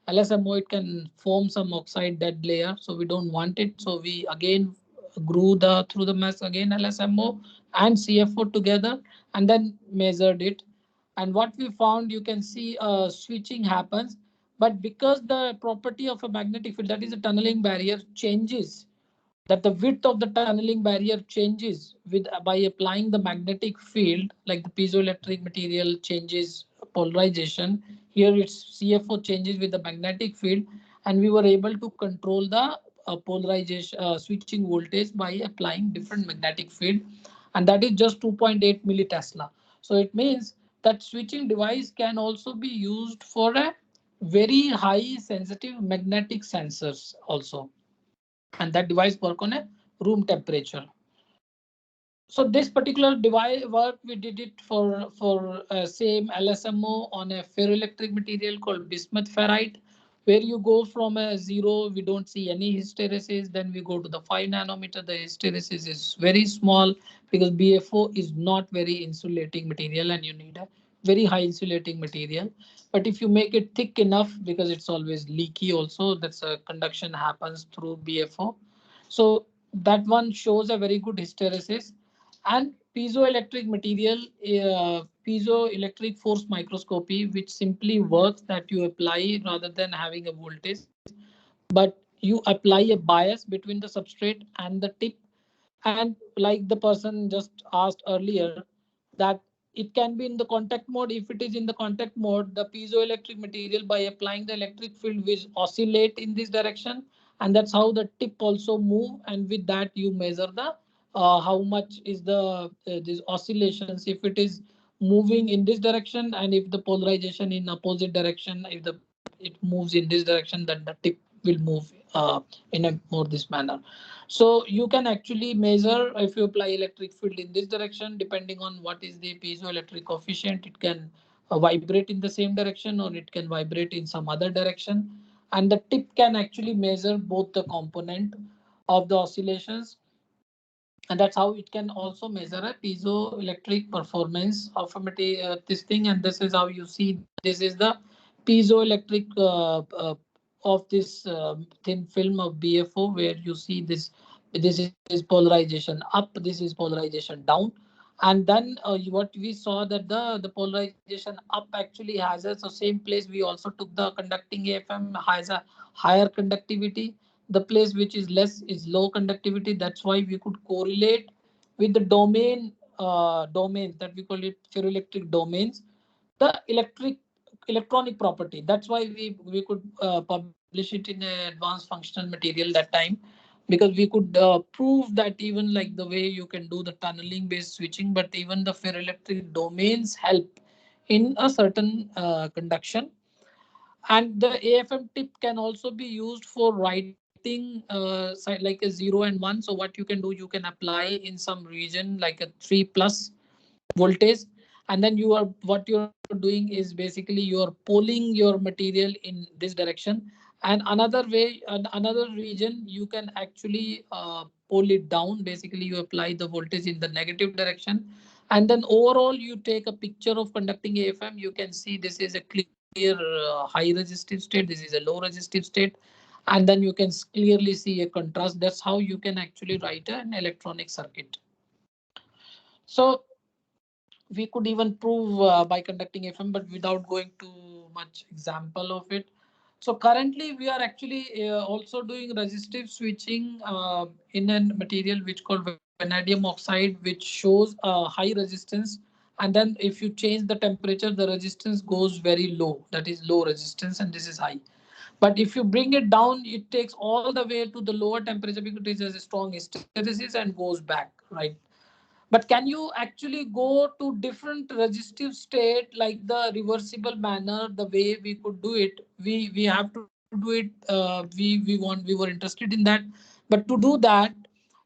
LSMO, it can form some oxide dead layer, so we don't want it. So we again grew through the mask again LSMO and CFO together, and then measured it. And what we found, you can see switching happens, but because the property of a magnetic field, that is a tunneling barrier, changes, that the width of the tunneling barrier changes with by applying the magnetic field, like the piezoelectric material changes polarization. Here its CFO changes with the magnetic field, and we were able to control the polarization switching voltage by applying different magnetic field, and that is just 2.8 millitesla. So it means that switching device can also be used for a very high sensitive magnetic sensors also, and that device work on a room temperature. So this particular device work, we did it for same LSMO on a ferroelectric material called bismuth ferrite, where you go from a 0, we don't see any hysteresis, then we go to the 5 nanometer, the hysteresis is very small, because BFO is not very insulating material and you need a very high insulating material. But if you make it thick enough, because it's always leaky also, that's a conduction happens through BFO. So that one shows a very good hysteresis. And piezoelectric material, piezoelectric force microscopy, which simply works that you apply rather than having a voltage, but you apply a bias between the substrate and the tip. And like the person just asked earlier, that it can be in the contact mode. If it is in the contact mode, the piezoelectric material, by applying the electric field, will oscillate in this direction, and that's how the tip also move. And with that you measure the how much is the these oscillations, if it is moving in this direction, and if the polarization in opposite direction, if the it moves in this direction, then the tip will move in a more this manner. So you can actually measure, if you apply electric field in this direction, depending on what is the piezoelectric coefficient, it can vibrate in the same direction or it can vibrate in some other direction. And the tip can actually measure both the component of the oscillations. And that's how it can also measure a piezoelectric performance of a material, this thing. And this is how you see, this is the piezoelectric of this thin film of BFO, where you see this, this is polarization up, this is polarization down. And then what we saw, that the polarization up actually has a, so same place we also took the conducting AFM has a higher conductivity, the place which is less is low conductivity. That's why we could correlate with the domains that we call it ferroelectric domains, the electronic property. That's why we could publish it in a advanced functional material that time, because we could prove that even like the way you can do the tunneling based switching, but even the ferroelectric domains help in a certain conduction. And the AFM tip can also be used for writing like a 0 and 1. So what you can do, you can apply in some region like a 3 plus voltage, and then you are, what you're doing is basically you're pulling your material in this direction. And another way, another region, you can actually pull it down. Basically you apply the voltage in the negative direction, and then overall you take a picture of conducting AFM. You can see this is a clear high resistive state, this is a low resistive state, and then you can clearly see a contrast. That's how you can actually write an electronic circuit. So we could even prove by conducting FM, but without going too much example of it. So currently we are actually also doing resistive switching in a material which called vanadium oxide, which shows high resistance. And then if you change the temperature, the resistance goes very low. That is low resistance, and this is high. But if you bring it down, it takes all the way to the lower temperature because it has a strong hysteresis and goes back, right? But can you actually go to different resistive state like the reversible manner, the way we could do it? We have to do it. We were interested in that, but to do that,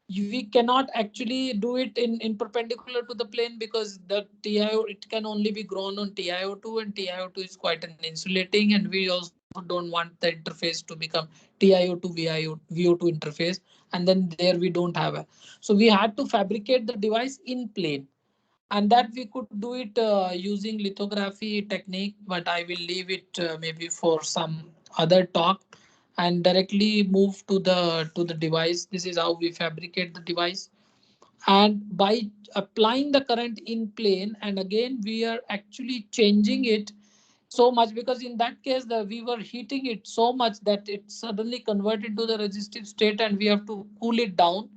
we cannot actually do it in perpendicular to the plane, because the TiO, it can only be grown on TiO2, and TiO2 is quite an insulating, and we also don't want the interface to become TiO2 VO2 interface, and then there we don't have a. So we had to fabricate the device in plane, and that we could do it using lithography technique, but I will leave it maybe for some other talk, and directly move to the device. This is how we fabricate the device. And by applying the current in plane, and again we are actually changing it so much, because in that case we were heating it so much that it suddenly converted to the resistive state, and we have to cool it down.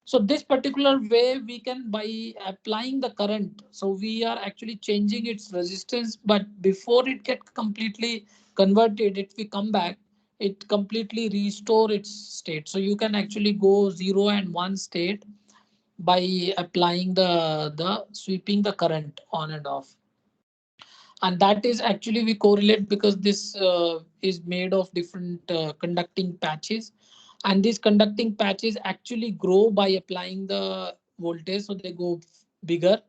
So this particular way we can, by applying the current, so we are actually changing its resistance, but before it get completely converted, if we come back, it completely restore its state. So you can actually go 0 and 1 state by applying the sweeping the current on and off. And that is actually we correlate, because this is made of different conducting patches, and these conducting patches actually grow by applying the voltage, so they go bigger,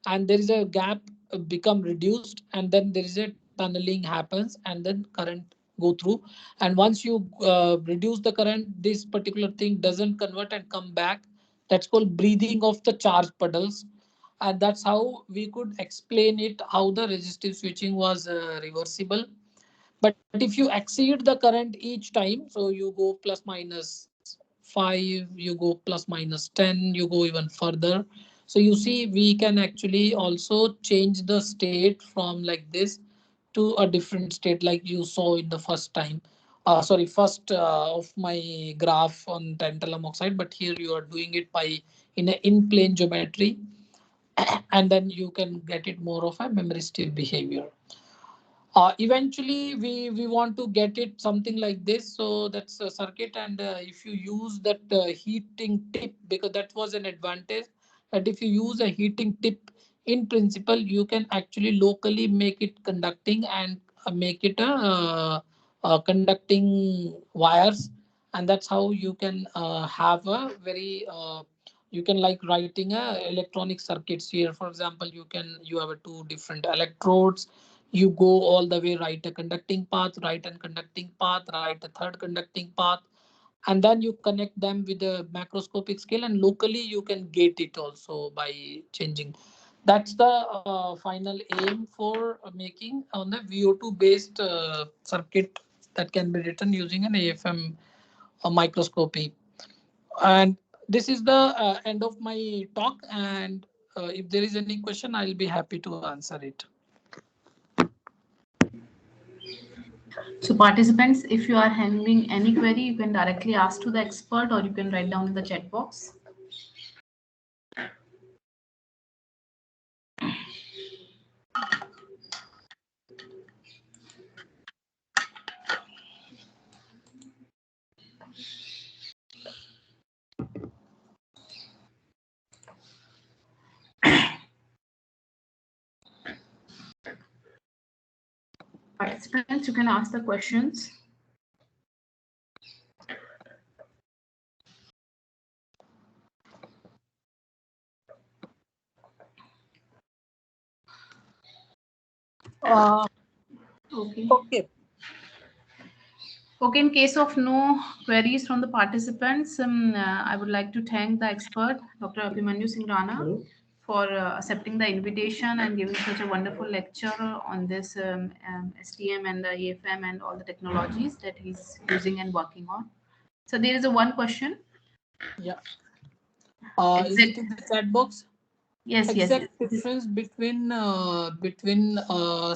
and there is a gap become reduced, and then there is a tunneling happens, and then current go through. And once you reduce the current, this particular thing doesn't convert and come back. That's called breathing of the charge puddles. And that's how we could explain it, how the resistive switching was reversible. But if you exceed the current each time, so you go plus minus 5, you go plus minus 10, you go even further. So you see, we can actually also change the state from like this to a different state, like you saw in the first time. Sorry, first of my graph on tantalum oxide, but here you are doing it by in an in-plane geometry, and then you can get it more of a memoristic behavior. Eventually, we want to get it something like this. So that's a circuit. And if you use that heating tip, because that was an advantage, that if you use a heating tip, in principle, you can actually locally make it conducting and make it conducting wires. And that's how you can have a very you can like writing a electronic circuits here. For example, you have a two different electrodes, you go all the way, write a conducting path, write a conducting path, write a third conducting path, and then you connect them with a macroscopic scale, and locally you can gate it also by changing. That's the final aim for making on the VO2 based circuit that can be written using an AFM microscopy. And this is the end of my talk, and if there is any question, I'll be happy to answer it. So participants, if you are having any query, you can directly ask to the expert or you can write down in the chat box. Participants, you can ask the questions. Okay. Okay, in case of no queries from the participants, I would like to thank the expert, Dr. Abhimanyu Singh Rana, for accepting the invitation and giving such a wonderful lecture on this STM and the AFM and all the technologies that he's using and working on. So there is a one question. Yeah. Is it in the chat box? Yes, exact yes. difference between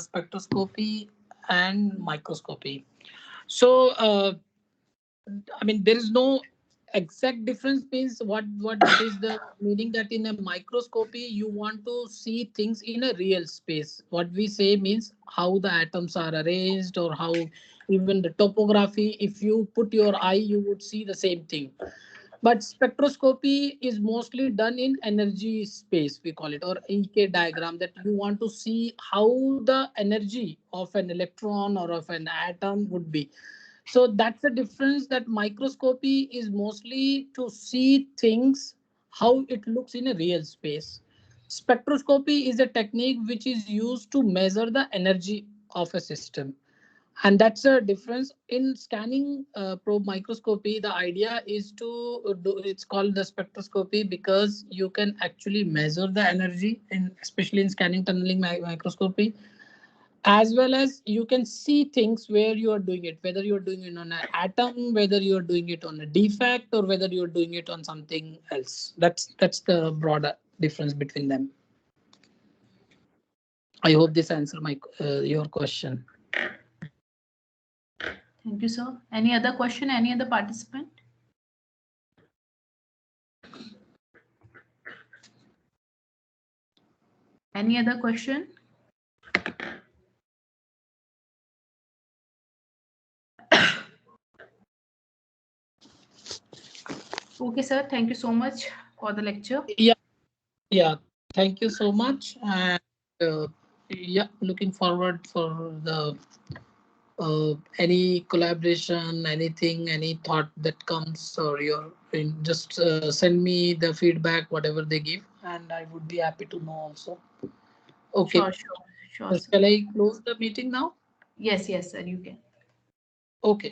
spectroscopy and microscopy. So I mean, there is no exact difference. Means what is the meaning that in a microscopy you want to see things in a real space. What we say means how the atoms are arranged, or how even the topography. If you put your eye, you would see the same thing. But spectroscopy is mostly done in energy space, we call it, or EK diagram, that you want to see how the energy of an electron or of an atom would be. So that's the difference, that microscopy is mostly to see things, how it looks in a real space. Spectroscopy is a technique which is used to measure the energy of a system. And that's a difference in scanning probe microscopy. The idea is to do, it's called the spectroscopy because you can actually measure the energy, in especially in scanning tunneling microscopy, as well as you can see things where you are doing it, whether you're doing it on an atom, whether you're doing it on a defect, or whether you're doing it on something else. That's the broader difference between them. I hope this answers my your question. Thank you, sir. Any other question? Any other participant? Any other question? Okay, sir. Thank you so much for the lecture. Yeah. Thank you so much. And yeah, looking forward for the any collaboration, anything, any thought that comes, or your just send me the feedback, whatever they give, and I would be happy to know also. Okay. Sure. Shall I close the meeting now? Yes, sir, you can. Okay.